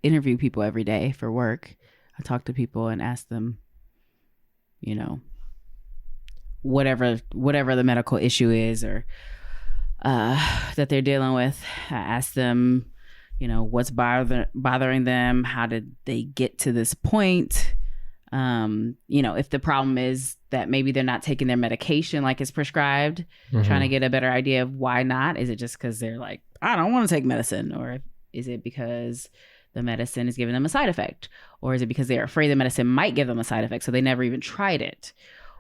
interview people every day for work. I talk to people and ask them, whatever the medical issue is or that they're dealing with. I ask them, what's bothering them? How did they get to this point? If the problem is that maybe they're not taking their medication like it's prescribed, trying to get a better idea of why not. Is it just because they're like, I don't want to take medicine? Or is it because the medicine is giving them a side effect? Or is it because they're afraid the medicine might give them a side effect, so they never even tried it?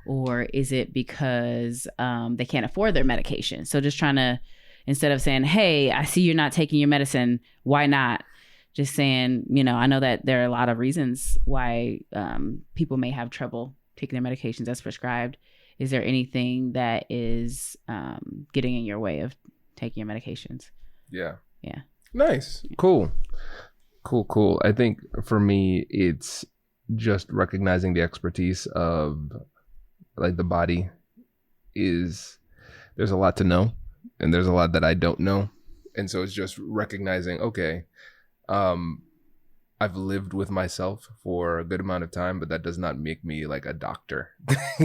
Or is it because they can't afford their medication? So just trying to, instead of saying, hey, I see you're not taking your medicine, why not? Just saying, I know that there are a lot of reasons why people may have trouble taking their medications as prescribed. Is there anything that is getting in your way of taking your medications? Yeah. Yeah. Nice. Cool. I think for me, it's just recognizing the expertise of like the body there's a lot to know and there's a lot that I don't know. And so it's just recognizing, okay, I've lived with myself for a good amount of time, but that does not make me like a doctor.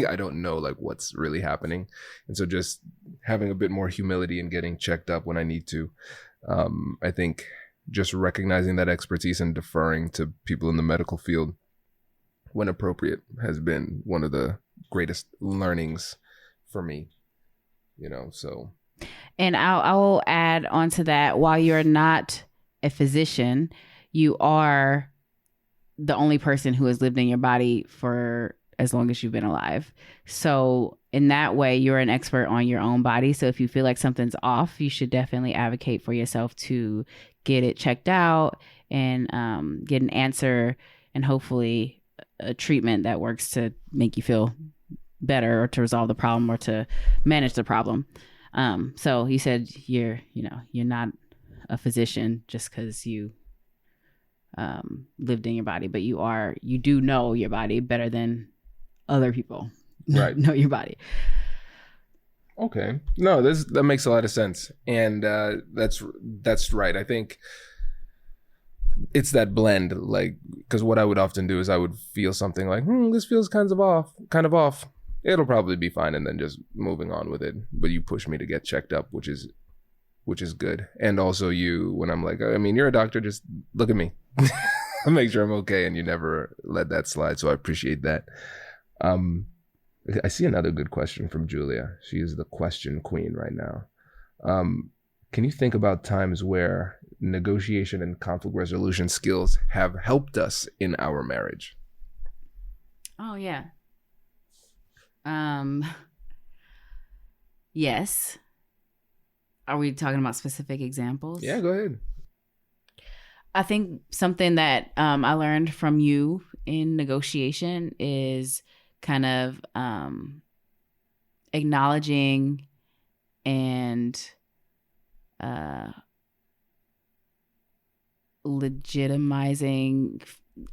I don't know like what's really happening. And so just having a bit more humility and getting checked up when I need to. I think just recognizing that expertise and deferring to people in the medical field when appropriate has been one of the greatest learnings for me, so. And I will add on to that, while you're not a physician, you are the only person who has lived in your body for as long as you've been alive. So in that way, you're an expert on your own body. So if you feel like something's off, you should definitely advocate for yourself to get it checked out and get an answer and hopefully a treatment that works to make you feel better or to resolve the problem or to manage the problem. So you said you're not a physician just because you lived in your body, but you do know your body better than other people. Right. Know your body. Okay. No, that makes a lot of sense. And that's right. I think it's that blend, like, because what I would often do is I would feel something like, this feels kind of off. It'll probably be fine, and then just moving on with it. But you push me to get checked up, which is good. And also when I'm like, I mean, you're a doctor, just look at me. Make sure I'm okay, and you never let that slide. So I appreciate that. I see another good question from Julia. She is the question queen right now. Can you think about times where negotiation and conflict resolution skills have helped us in our marriage? Oh, yeah. Yes. Are we talking about specific examples? Yeah, go ahead. I think something that I learned from you in negotiation is kind of acknowledging and legitimizing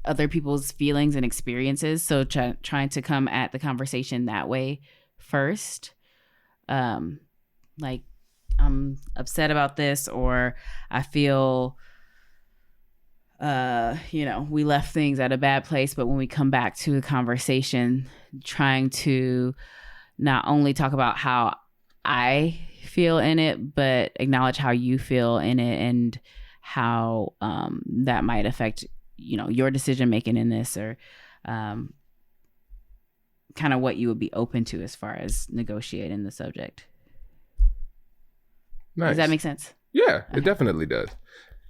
other people's feelings and experiences. So trying to come at the conversation that way first. Like, I'm upset about this, or I feel, we left things at a bad place. But when we come back to the conversation, trying to not only talk about how I feel in it, but acknowledge how you feel in it and how that might affect, your decision making in this, or kind of what you would be open to as far as negotiating the subject. Nice. Does that make sense? Yeah, it definitely does.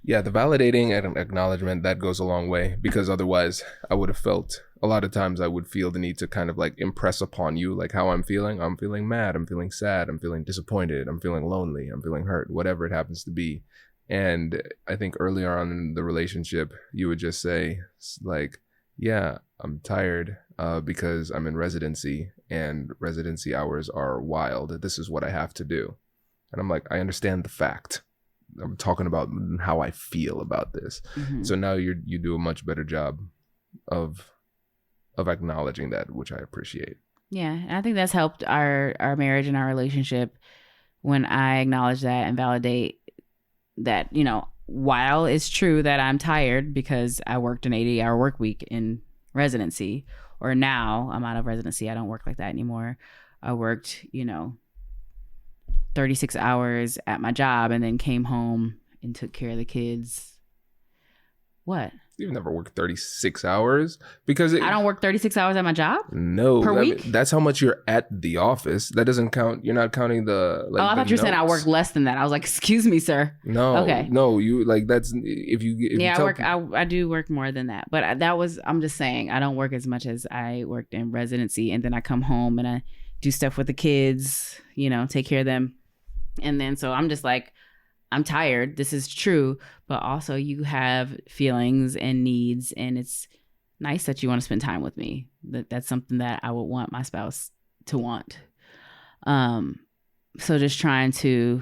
Yeah, the validating and acknowledgement, that goes a long way, because otherwise I would have felt, a lot of times I would feel the need to kind of like impress upon you like how I'm feeling. I'm feeling mad, I'm feeling sad, I'm feeling disappointed, I'm feeling lonely, I'm feeling hurt, whatever it happens to be. And I think earlier on in the relationship, you would just say like, yeah, I'm tired because I'm in residency and residency hours are wild. This is what I have to do. And I'm like, I understand the fact. I'm talking about how I feel about this. Mm-hmm. So now you do a much better job of acknowledging that, which I appreciate. Yeah, and I think that's helped our marriage and our relationship when I acknowledge that and validate that, while it's true that I'm tired because I worked an 80-hour work week in residency, or now I'm out of residency, I don't work like that anymore. I worked, 36 hours at my job and then came home and took care of the kids. What? You've never worked 36 hours because I don't work 36 hours at my job. No, per week. That's how much you're at the office. That doesn't count. You're not counting the. Like, I thought you were saying I work less than that. I was like, excuse me, sir. No. Okay. No, you like that's if you. If yeah, you I work. I do work more than that, but that was. I'm just saying I don't work as much as I worked in residency, and then I come home and I do stuff with the kids. Take care of them, and then so I'm just like. I'm tired. This is true. But also you have feelings and needs. And it's nice that you want to spend time with me. That's something that I would want my spouse to want. So just trying to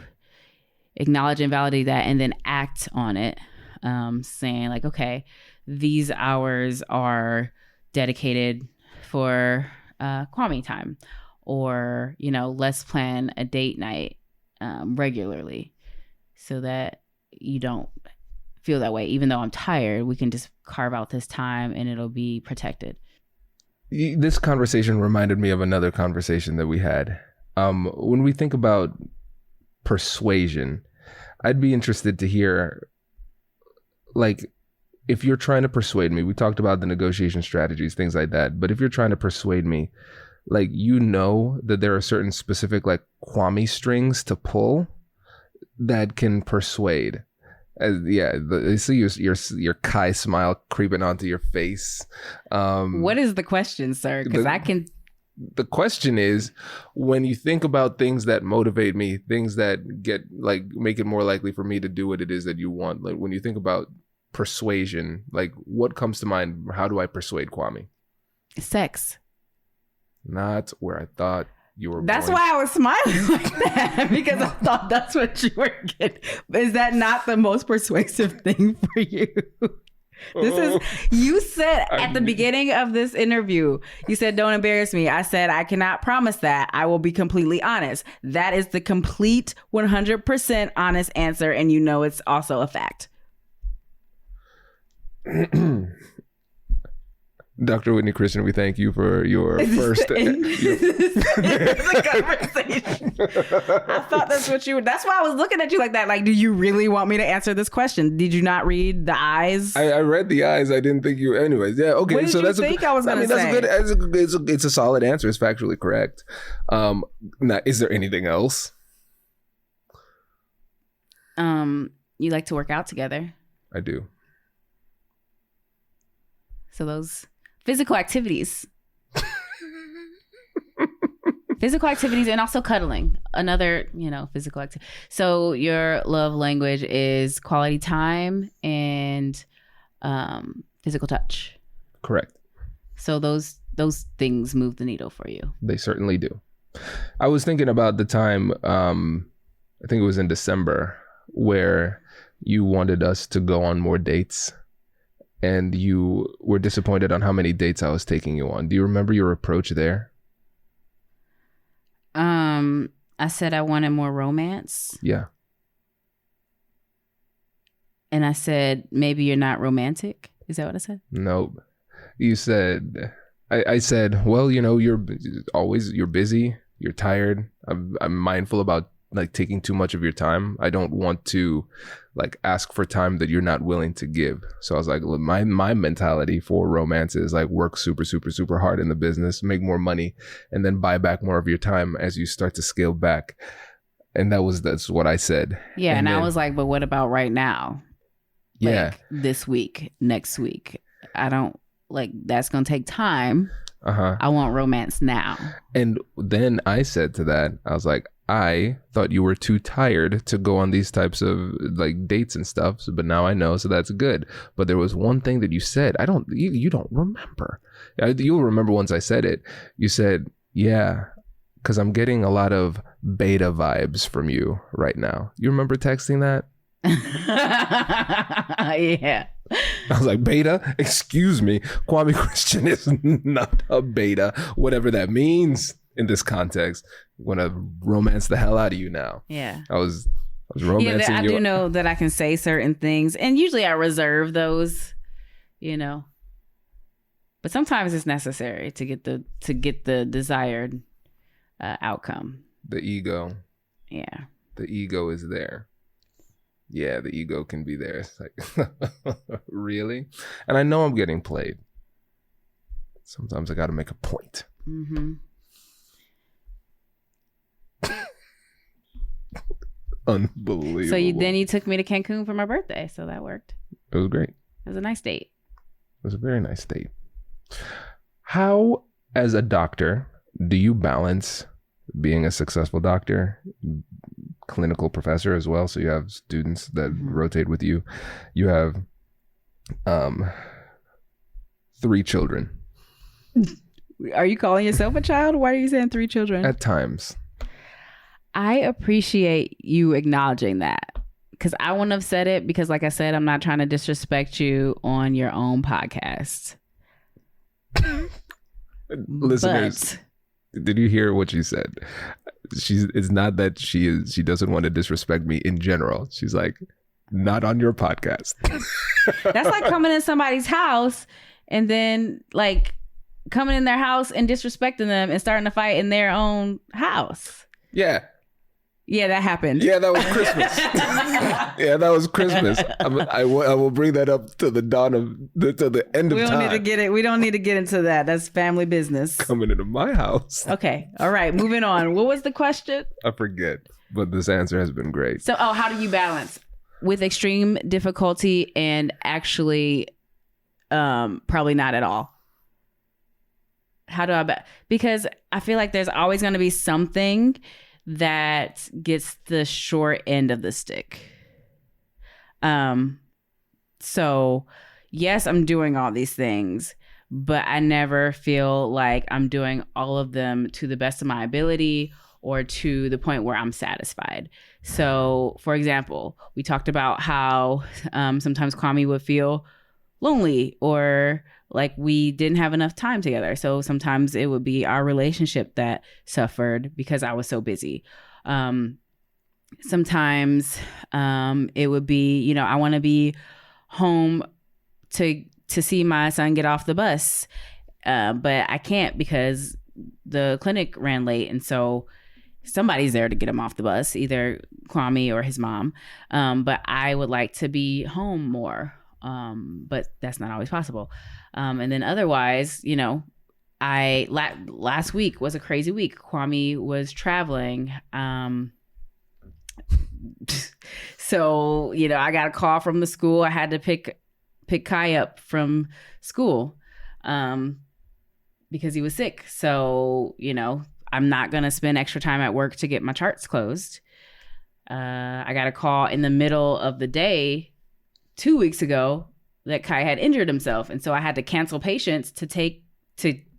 acknowledge and validate that and then act on it. Saying like, okay, these hours are dedicated for Kwhitney time. Or, let's plan a date night regularly. So that you don't feel that way. Even though I'm tired, we can just carve out this time and it'll be protected. This conversation reminded me of another conversation that we had. When we think about persuasion, I'd be interested to hear, like, if you're trying to persuade me, we talked about the negotiation strategies, things like that. But if you're trying to persuade me, like, that there are certain specific, like, Kwhitney strings to pull that can persuade. I see your Kai smile creeping onto your face. What is the question, sir? Because the question is, when you think about things that motivate me, things that make it more likely for me to do what it is that you want, like when you think about persuasion, like what comes to mind? How do I persuade Kwhitney? Sex. Not where I thought you were. That's why I was smiling like that, because I thought that's what you were getting. Is that not the most persuasive thing for you? You said at the beginning of this interview, you said, don't embarrass me. I said, I cannot promise that. I will be completely honest. That is the complete 100% honest answer. And it's also a fact. Dr. Whitney Christian, we thank you for your first conversation. I thought that's why I was looking at you like that. Like, do you really want me to answer this question? Did you not read the eyes? I read the eyes. I didn't think you. Anyways, yeah, okay. What did you think I was going to say? It's a solid answer. It's factually correct. Now, is there anything else? You like to work out together. I do. So those physical activities. Physical activities and also cuddling. Another, physical activity. So your love language is quality time and physical touch. Correct. So those things move the needle for you. They certainly do. I was thinking about the time, I think it was in December, where you wanted us to go on more dates. And you were disappointed on how many dates I was taking you on. Do you remember your approach there? I said I wanted more romance. Yeah. And I said, maybe you're not romantic. Is that what I said? Nope. You said, I said, well, you're busy. You're tired. I'm mindful about taking too much of your time. I don't want to ask for time that you're not willing to give. So I was like, look, my mentality for romance is work super, super, super hard in the business, make more money, and then buy back more of your time as you start to scale back. And that's what I said. Yeah. And I was like, but what about right now? Yeah. This week, next week. I don't that's going to take time. Uh-huh. I want romance now. And then I said to that, I was like, I thought you were too tired to go on these types of dates and stuff, but now I know, so that's good. But there was one thing that you said. You don't remember. You'll remember once I said it. You said, yeah, because I'm getting a lot of beta vibes from you right now. You remember texting that? Yeah. I was like, beta? Excuse me. Kwhitney Christian is not a beta, whatever that means. In this context, I'm gonna romance the hell out of you now. Yeah, I was romancing. Yeah, I do know that I can say certain things, and usually I reserve those, But sometimes it's necessary to get the desired outcome. The ego. Yeah. The ego is there. Yeah, the ego can be there. It's like, really? And I know I'm getting played. Sometimes I got to make a point. Mm-hmm. Unbelievable. So then you took me to Cancun for my birthday, so that worked. It was great. It was a nice date. It was a very nice date. How, as a doctor, do you balance being a successful doctor, clinical professor as well? So you have students that rotate with you. You have 3 children. Are you calling yourself a child? Why are you saying 3 children? At times. I appreciate you acknowledging that, because I wouldn't have said it, because like I said, I'm not trying to disrespect you on your own podcast. Listeners, did you hear what she said? It's not that she doesn't want to disrespect me in general. She's like, not on your podcast. That's like coming in somebody's house and then like coming in their house and disrespecting them and starting to fight in their own house. Yeah, that happened. Yeah, that was Christmas. Yeah, that was Christmas. I will bring that up to the dawn of to the end of time. We don't need to get it. We don't need to get into that. That's family business. Coming into my house. Okay. All right. Moving on. What was the question? I forget, but this answer has been great. So, how do you balance with extreme difficulty and actually, probably not at all? How do I because I feel like there's always going to be something that gets the short end of the stick. So yes, I'm doing all these things, but I never feel like I'm doing all of them to the best of my ability or to the point where I'm satisfied. So for example, we talked about how sometimes Kwame would feel lonely or like we didn't have enough time together. So sometimes it would be our relationship that suffered because I was so busy. Sometimes it would be, I want to be home to see my son get off the bus. But I can't because the clinic ran late. And so somebody's there to get him off the bus, either Kwame or his mom. But I would like to be home more. But that's not always possible. And then otherwise, last week was a crazy week. Kwame was traveling. So, I got a call from the school. I had to pick Kai up from school, because he was sick. So, I'm not going to spend extra time at work to get my charts closed. I got a call in the middle of the day 2 weeks ago that Kai had injured himself. And so I had to cancel patients to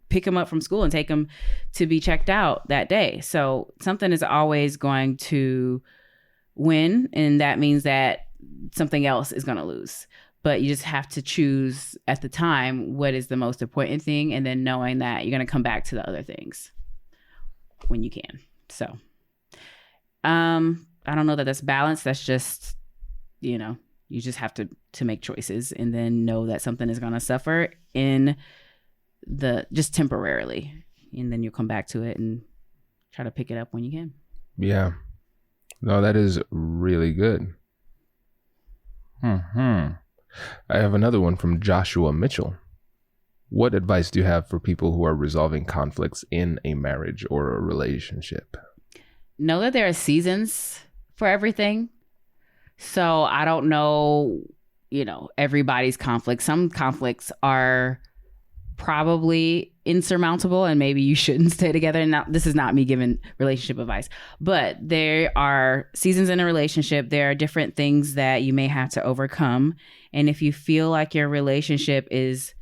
pick him up from school and take him to be checked out that day. So something is always going to win. And that means that something else is going to lose. But you just have to choose at the time what is the most important thing. And then knowing that you're going to come back to the other things when you can. So I don't know that that's balance. That's just, you just have to make choices and then know that something is going to suffer just temporarily. And then you'll come back to it and try to pick it up when you can. Yeah. No, that is really good. I have another one from Joshua Mitchell. What advice do you have for people who are resolving conflicts in a marriage or a relationship? Know that there are seasons for everything. So I don't know, everybody's conflicts. Some conflicts are probably insurmountable and maybe you shouldn't stay together. Now, this is not me giving relationship advice, but there are seasons in a relationship. There are different things that you may have to overcome. And if you feel like your relationship is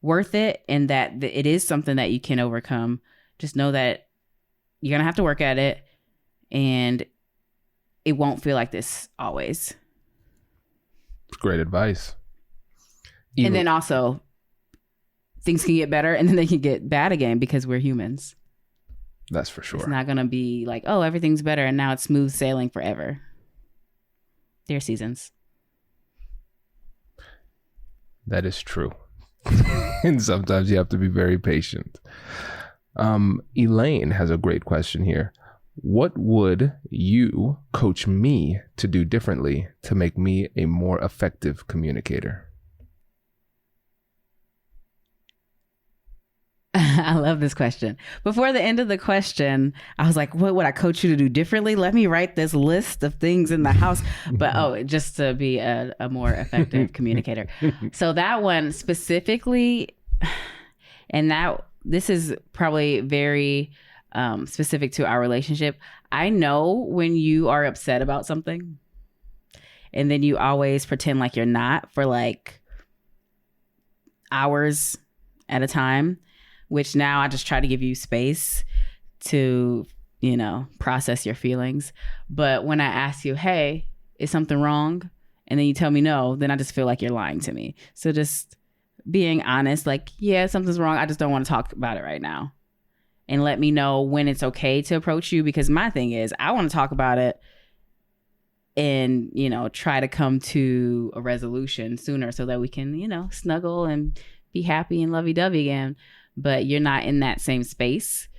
worth it and that it is something that you can overcome, just know that you're going to have to work at it and it won't feel like this always. Great advice. And then also, things can get better and then they can get bad again because we're humans. That's for sure. It's not going to be like, oh, everything's better and now it's smooth sailing forever. There are seasons. That is true. And sometimes you have to be very patient. Elaine has a great question here. What would you coach me to do differently to make me a more effective communicator? I love this question. Before the end of the question, I was like, what would I coach you to do differently? Let me write this list of things in the house. But just to be a more effective communicator. So that one specifically, and this is probably very specific to our relationship. I know when you are upset about something, and then you always pretend like you're not for like hours at a time. Which now I just try to give you space to, process your feelings. But when I ask you, hey, is something wrong? And then you tell me no, then I just feel like you're lying to me. So just being honest, like, yeah, something's wrong. I just don't want to talk about it right now. And let me know when it's okay to approach you. Because my thing is, I want to talk about it and, try to come to a resolution sooner so that we can, snuggle and be happy and lovey-dovey again. But you're not in that same space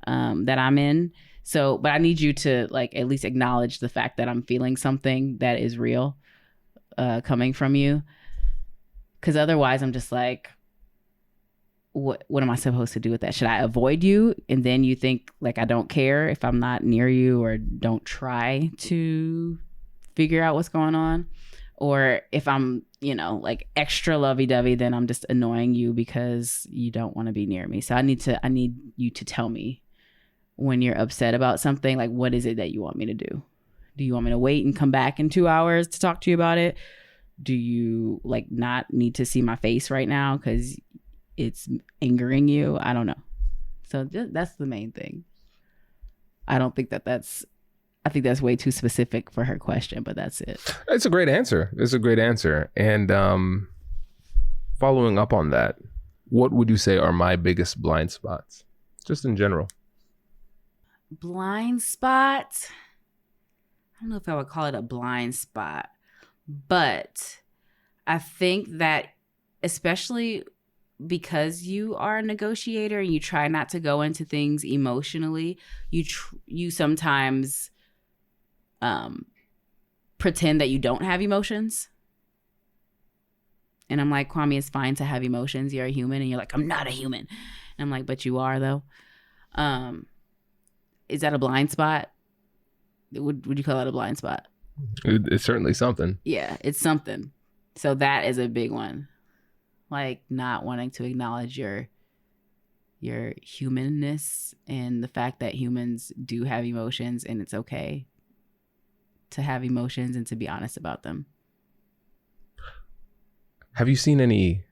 that I'm in. So, but I need you to like at least acknowledge the fact that I'm feeling something that is real coming from you. Because otherwise I'm just like, what am I supposed to do with that? Should I avoid you? And then you think like I don't care if I'm not near you or don't try to figure out what's going on? Or if I'm, like extra lovey-dovey, then I'm just annoying you because you don't want to be near me. So I need you to tell me when you're upset about something, like what is it that you want me to do? Do you want me to wait and come back in 2 hours to talk to you about it? Do you like not need to see my face right now because it's angering you? I don't know. So that's the main thing. I don't think I think that's way too specific for her question, but that's it. It's a great answer. And following up on that, what would you say are my biggest blind spots, just in general? Blind spot? I don't know if I would call it a blind spot, but I think that especially because you are a negotiator and you try not to go into things emotionally, you sometimes pretend that you don't have emotions. And I'm like, Kwame, it's fine to have emotions. You're a human. And you're like, I'm not a human. And I'm like, but you are though. Is that a blind spot? Would you call that a blind spot? It's certainly something. Yeah, it's something. So that is a big one. Like not wanting to acknowledge your humanness and the fact that humans do have emotions and it's okay to have emotions and to be honest about them. Have you seen any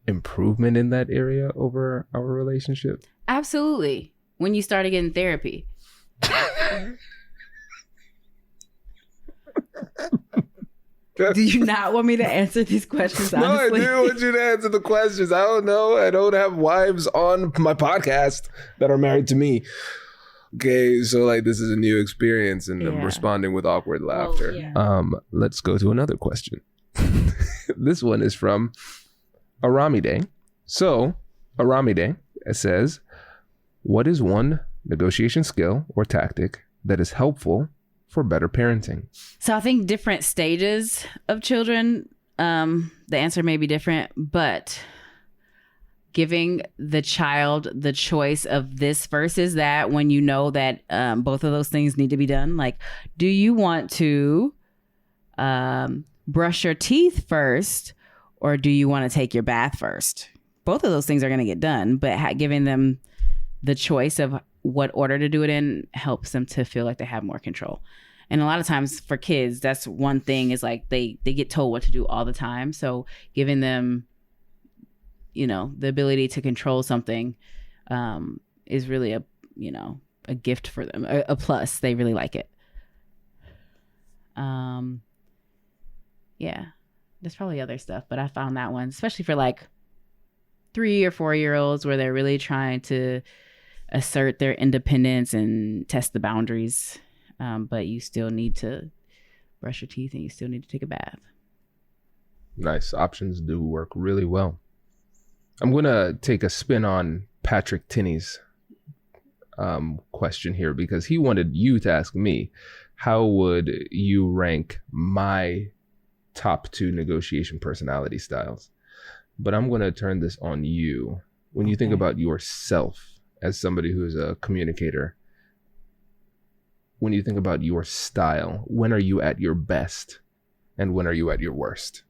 improvement in that area over our relationship? Absolutely. When you started getting therapy. Do you not want me to answer these questions honestly? No, I do want you to answer the questions. I don't know. I don't have wives on my podcast that are married to me. Okay, so like this is a new experience and I'm responding with awkward laughter. Let's go to another question. This one is from Aramide. So Aramide says, what is one negotiation skill or tactic that is helpful for better parenting? So I think different stages of children, the answer may be different, but giving the child the choice of this versus that when you know that both of those things need to be done. Like, do you want to brush your teeth first or do you want to take your bath first? Both of those things are going to get done, but giving them the choice of what order to do it in helps them to feel like they have more control. And a lot of times for kids, that's one thing is like they get told what to do all the time. So giving them, the ability to control something is really a gift for them, a plus. They really like it. Yeah, there's probably other stuff, but I found that one, especially for like 3 or 4 year olds where they're really trying to assert their independence and test the boundaries. But you still need to brush your teeth and you still need to take a bath. Nice. Options do work really well. I'm going to take a spin on Patrick Tinney's question here, because he wanted you to ask me, how would you rank my top 2 negotiation personality styles? But I'm going to turn this on you. When you think about yourself as somebody who is a communicator, when you think about your style, when are you at your best and when are you at your worst?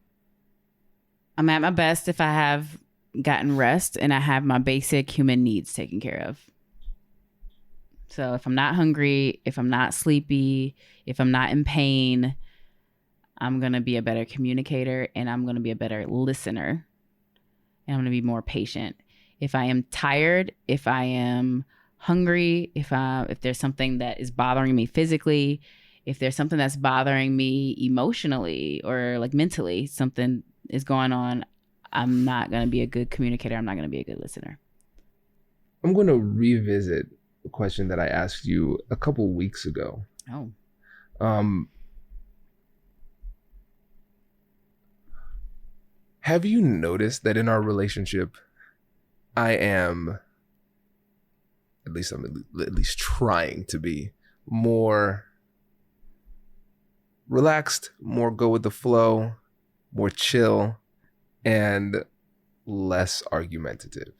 I'm at my best if I have gotten rest and I have my basic human needs taken care of. So if I'm not hungry, if I'm not sleepy, if I'm not in pain, I'm going to be a better communicator and I'm going to be a better listener. And I'm going to be more patient. If I am tired, if I am hungry, if there's something that is bothering me physically, if there's something that's bothering me emotionally or like mentally, something is going on, I'm not going to be a good communicator. I'm not going to be a good listener. I'm going to revisit a question that I asked you a couple weeks ago. Oh. Have you noticed that in our relationship, I'm at least trying to be more relaxed, more go with the flow, more chill, and less argumentative?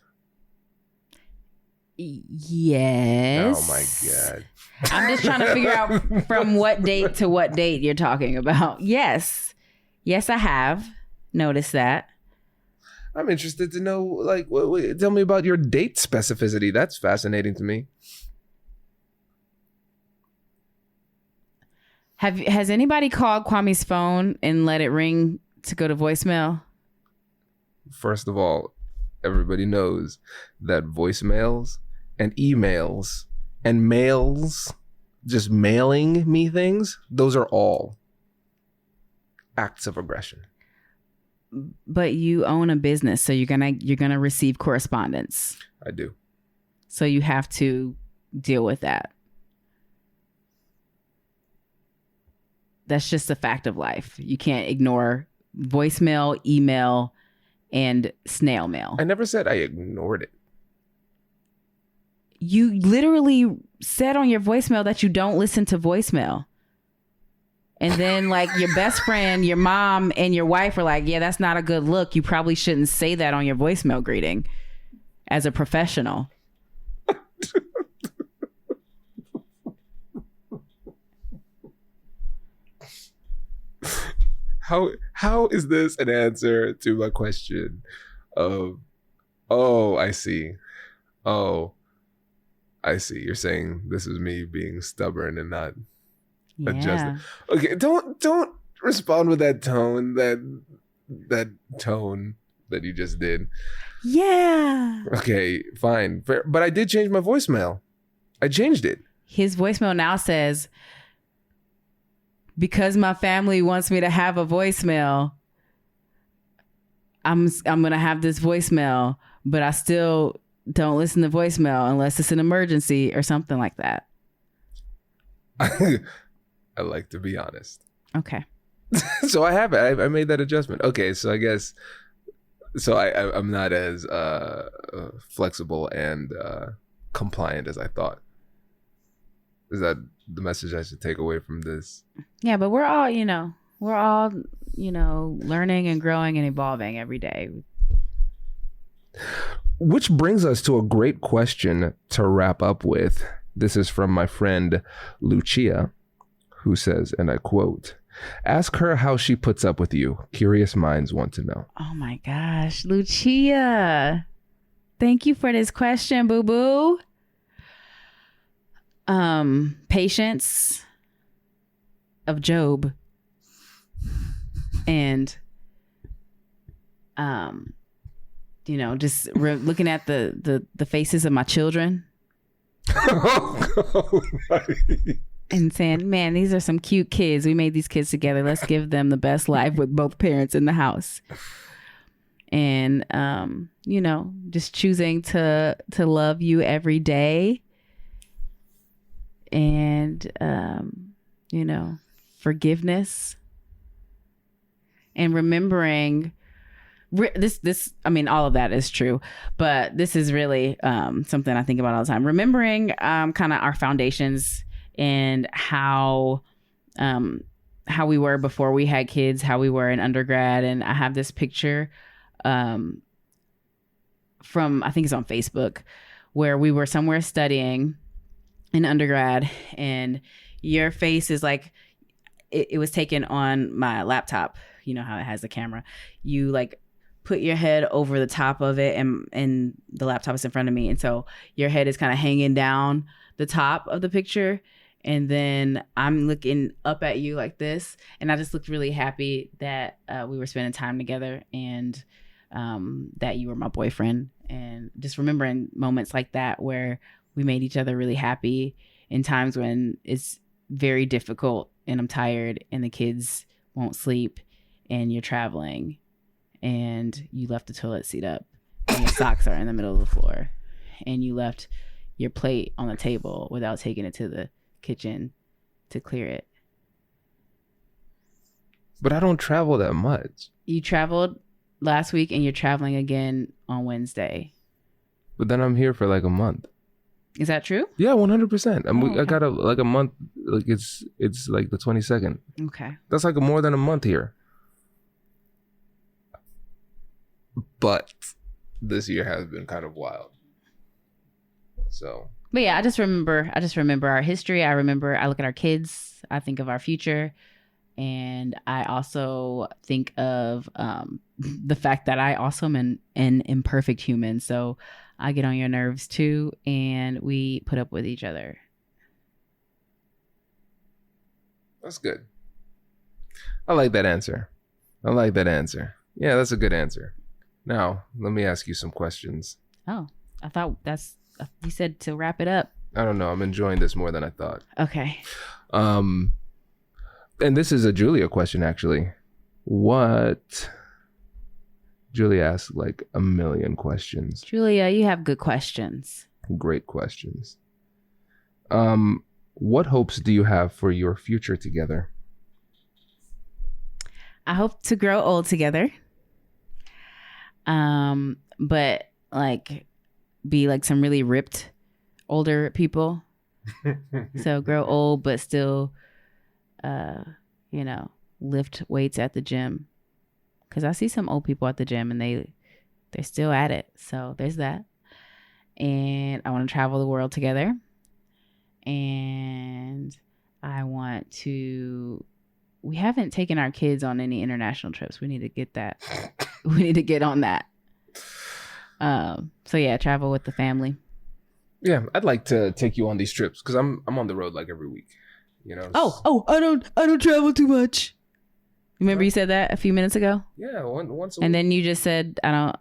Yes. Oh my God. I'm just trying to figure out from what date to what date you're talking about. Yes, I have noticed that. I'm interested to know, like, tell me about your date specificity. That's fascinating to me. Has anybody called Kwame's phone and let it ring to go to voicemail? First of all, everybody knows that voicemails and emails and mails, just mailing me things, those are all acts of aggression. But you own a business, so you're gonna receive correspondence. I do. So you have to deal with that. That's just a fact of life. You can't ignore voicemail, email, and snail mail. I never said I ignored it. You literally said on your voicemail that you don't listen to voicemail. And then like your best friend, your mom, and your wife are like, yeah, that's not a good look. You probably shouldn't say that on your voicemail greeting as a professional. How is this an answer to my question of, oh, I see. Oh, I see. You're saying this is me being stubborn and not adjusting. Okay, don't respond with that tone, that tone that you just did. Yeah. Okay, fine. Fair. But I did change my voicemail. I changed it. His voicemail now says, because my family wants me to have a voicemail, I'm going to have this voicemail, but I still don't listen to voicemail unless it's an emergency or something like that. I like to be honest. Okay. So I have it. I made that adjustment. Okay, so I guess, so I'm not as flexible and compliant as I thought. Is that the message I should take away from this? Yeah, but we're all learning and growing and evolving every day. Which brings us to a great question to wrap up with. This is from my friend Lucia, who says, and I quote, "Ask her how she puts up with you. Curious minds want to know." Oh my gosh, Lucia. Thank you for this question, boo-boo. Patience of Job and just looking at the faces of my children and saying, man, these are some cute kids. We made these kids together. Let's give them the best life with both parents in the house. And just choosing to love you every day. And, forgiveness and remembering this, I mean, all of that is true, but this is really something I think about all the time. Remembering kind of our foundations and how we were before we had kids, how we were in undergrad. And I have this picture from, I think it's on Facebook, where we were somewhere studying in undergrad, and your face is like, it was taken on my laptop. You know how it has the camera. You like put your head over the top of it, and the laptop is in front of me. And so your head is kind of hanging down the top of the picture. And then I'm looking up at you like this. And I just looked really happy that we were spending time together, and that you were my boyfriend. And just remembering moments like that where we made each other really happy in times when it's very difficult and I'm tired and the kids won't sleep and you're traveling and you left the toilet seat up and your socks are in the middle of the floor and you left your plate on the table without taking it to the kitchen to clear it. But I don't travel that much. You traveled last week and you're traveling again on Wednesday. But then I'm here for like a month. Is that true? Yeah, 100%. Okay. I got a month. Like it's like the 22nd. Okay. That's like more than a month here. But this year has been kind of wild. So. But yeah, I just remember our history. I look at our kids. I think of our future. And I also think of the fact that I also am an imperfect human. So I get on your nerves too. And we put up with each other. That's good. I like that answer. Yeah, that's a good answer. Now, let me ask you some questions. Oh, I thought you said to wrap it up. I don't know. I'm enjoying this more than I thought. Okay. And this is a Julia question, actually. Julia asked like a million questions. Julia, you have good questions. Great questions. What hopes do you have for your future together? I hope to grow old together. But like be like some really ripped older people. So grow old, but still, lift weights at the gym. Cause I see some old people at the gym and they're still at it. So there's that. And I want to travel the world together. And we haven't taken our kids on any international trips. We need to get that. We need to get on that. So yeah, travel with the family. Yeah, I'd like to take you on these trips because I'm on the road like every week. You know. I don't travel too much. Remember you said that a few minutes ago? Yeah, once a week. And then you just said I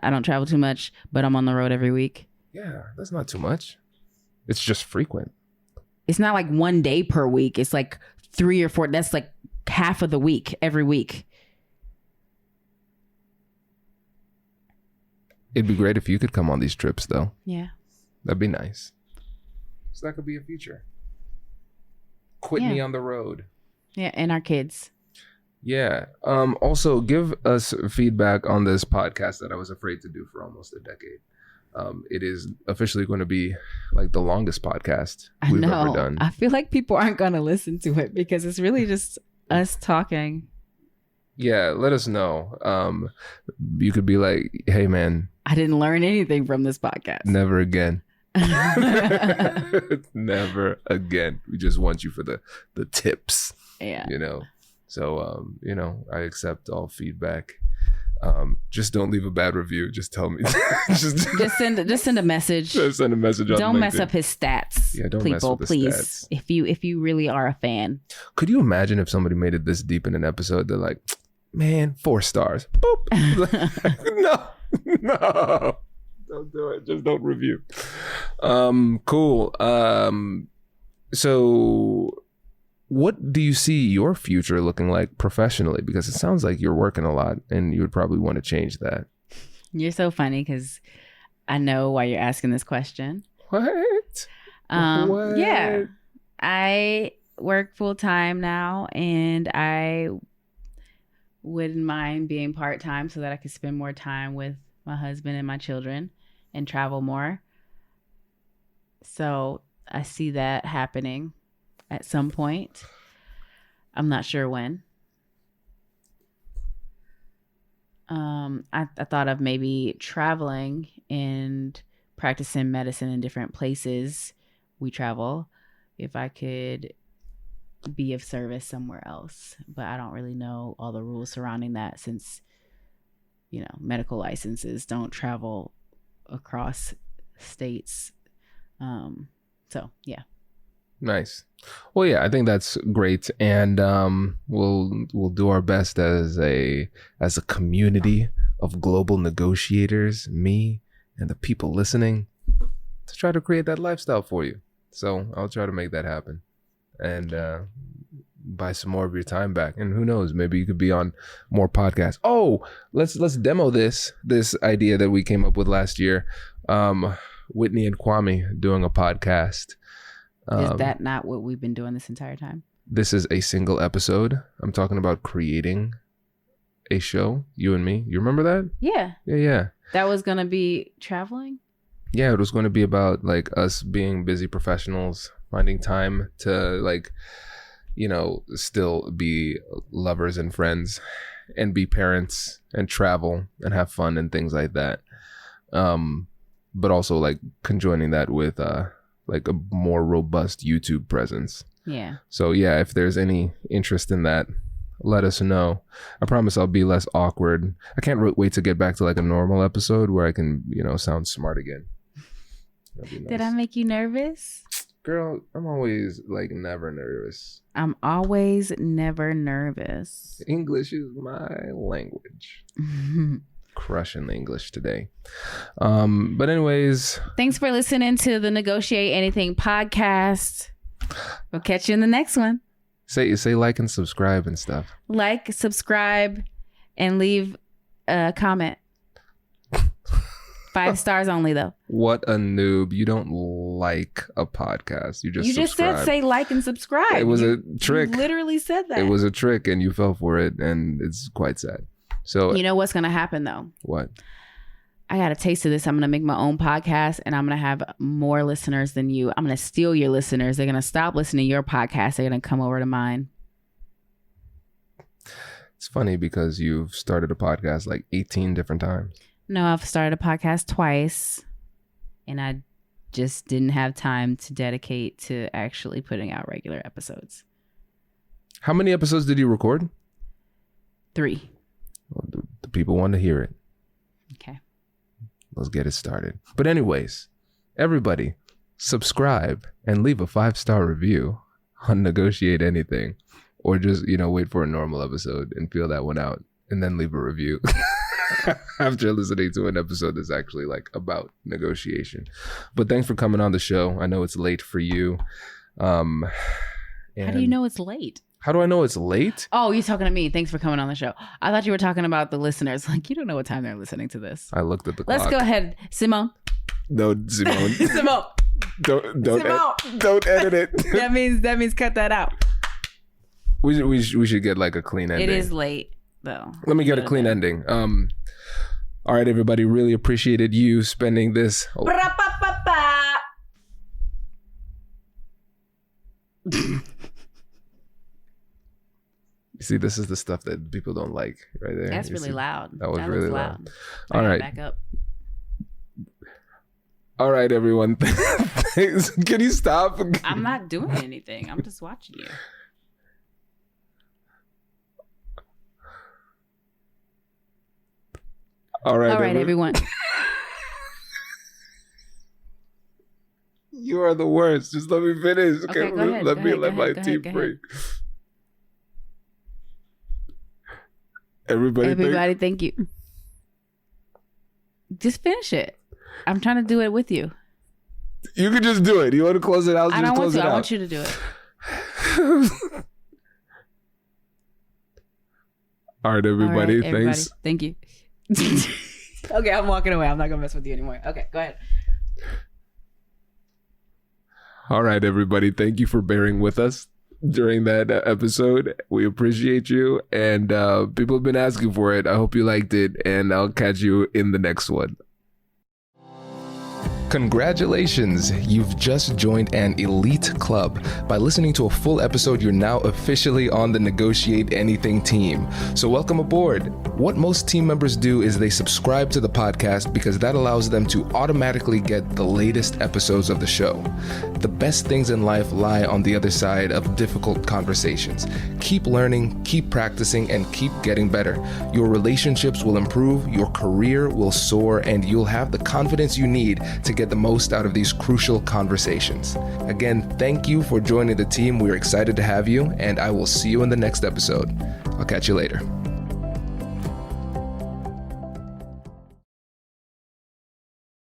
don't travel too much, but I'm on the road every week. Yeah, that's not too much. It's just frequent. It's not like one day per week. It's like 3 or 4. That's like half of the week every week. It'd be great if you could come on these trips, though. Yeah. That'd be nice. So that could be a feature. Kwhitney on the road. Yeah, and our kids. Yeah. Also, give us feedback on this podcast that I was afraid to do for almost a decade. It is officially going to be like the longest podcast we've ever done. I feel like people aren't going to listen to it because it's really just us talking. Yeah, let us know. You could be like, hey, man. I didn't learn anything from this podcast. Never again. Never again. We just want you for the tips. Yeah. So, I accept all feedback. Just don't leave a bad review. Just tell me. just send a message. Just send a message on Don't LinkedIn. mess up his stats. Yeah, don't people, mess with the please. stats. If you really are a fan. Could you imagine if somebody made it this deep in an episode? They're like, man, 4 stars. Boop. No. Don't do it. Just don't review. Cool. So what do you see your future looking like professionally? Because it sounds like you're working a lot and you would probably want to change that. You're so funny because I know why you're asking this question. What? What? Yeah. I work full time now and I wouldn't mind being part-time so that I could spend more time with my husband and my children and travel more. So I see that happening at some point. I'm not sure when. I thought of maybe traveling and practicing medicine in different places we travel, if I could be of service somewhere else. But I don't really know all the rules surrounding that, since, medical licenses don't travel across states. So yeah. Nice. Well, yeah, I think that's great, and we'll do our best as a community of global negotiators, me and the people listening, to try to create that lifestyle for you. So I'll try to make that happen, and buy some more of your time back. And who knows, maybe you could be on more podcasts. Oh, let's demo this idea that we came up with last year. Whitney and Kwame doing a podcast. Is that not what we've been doing this entire time? This is a single episode. I'm talking about creating a show, you and me. You remember that? Yeah. Yeah. That was going to be traveling? Yeah, it was going to be about like us being busy professionals, finding time to still be lovers and friends and be parents and travel and have fun and things like that. But also like conjoining that with like a more robust YouTube presence. Yeah. So yeah, if there's any interest in that, let us know. I promise I'll be less awkward. I can't wait to get back to like a normal episode where I can, sound smart again. Nice. Did I make you nervous? Girl, I'm always like never nervous. I'm always never nervous. English is my language. Crushing the English today. But anyways, thanks for listening to the Negotiate Anything podcast. We'll catch you in the next one. Say like and subscribe and stuff. Like, subscribe, and leave a comment. 5 stars only, though. What a noob. You don't like a podcast. You just said say like and subscribe. It was a trick. You literally said that. It was a trick and you fell for it, and it's quite sad. So you know what's going to happen, though? What? I got a taste of this. I'm going to make my own podcast, and I'm going to have more listeners than you. I'm going to steal your listeners. They're going to stop listening to your podcast. They're going to come over to mine. It's funny because you've started a podcast like 18 different times. No, I've started a podcast twice, and I just didn't have time to dedicate to actually putting out regular episodes. How many episodes did you record? 3. Well, the people want to hear it. Okay. Let's get it started. But anyways, everybody, subscribe and leave a 5-star review on Negotiate Anything, or just, wait for a normal episode and feel that one out and then leave a review after listening to an episode that's actually like about negotiation. But thanks for coming on the show. I know it's late for you. How do you know it's late? How do I know it's late? Oh, you're talking to me. Thanks for coming on the show. I thought you were talking about the listeners. Like, you don't know what time they're listening to this. I looked at the clock. Let's go ahead, Simone. No, Simone. Simone. Don't edit it. That means cut that out. We should get like a clean ending. It is late though. Let me get a clean ending. All right, everybody. Really appreciated you spending this. You see, this is the stuff that people don't like right there. That's really loud. That was really loud. All right. Back up. All right, everyone. Thanks. Can you stop? I'm not doing anything. I'm just watching you. All right, everyone. You are the worst. Just let me finish. Okay, go ahead. Let me let my team break. Everybody, thank you. Just finish it. I'm trying to do it with you. You can just do it. You want to close it out? I don't want to. I want you to do it. All right, everybody. Thanks. Thank you. Okay, I'm walking away. I'm not going to mess with you anymore. Okay, go ahead. All right, everybody. Thank you for bearing with us during that episode. We appreciate you, and people have been asking for it. I hope you liked it, and I'll catch you in the next one. Congratulations! You've just joined an elite club. By listening to a full episode, you're now officially on the Negotiate Anything team. So welcome aboard. What most team members do is they subscribe to the podcast because that allows them to automatically get the latest episodes of the show. The best things in life lie on the other side of difficult conversations. Keep learning, keep practicing, and keep getting better. Your relationships will improve, your career will soar, and you'll have the confidence you need to get the most out of these crucial conversations. Again, thank you for joining the team. We're excited to have you, and I will see you in the next episode. I'll catch you later.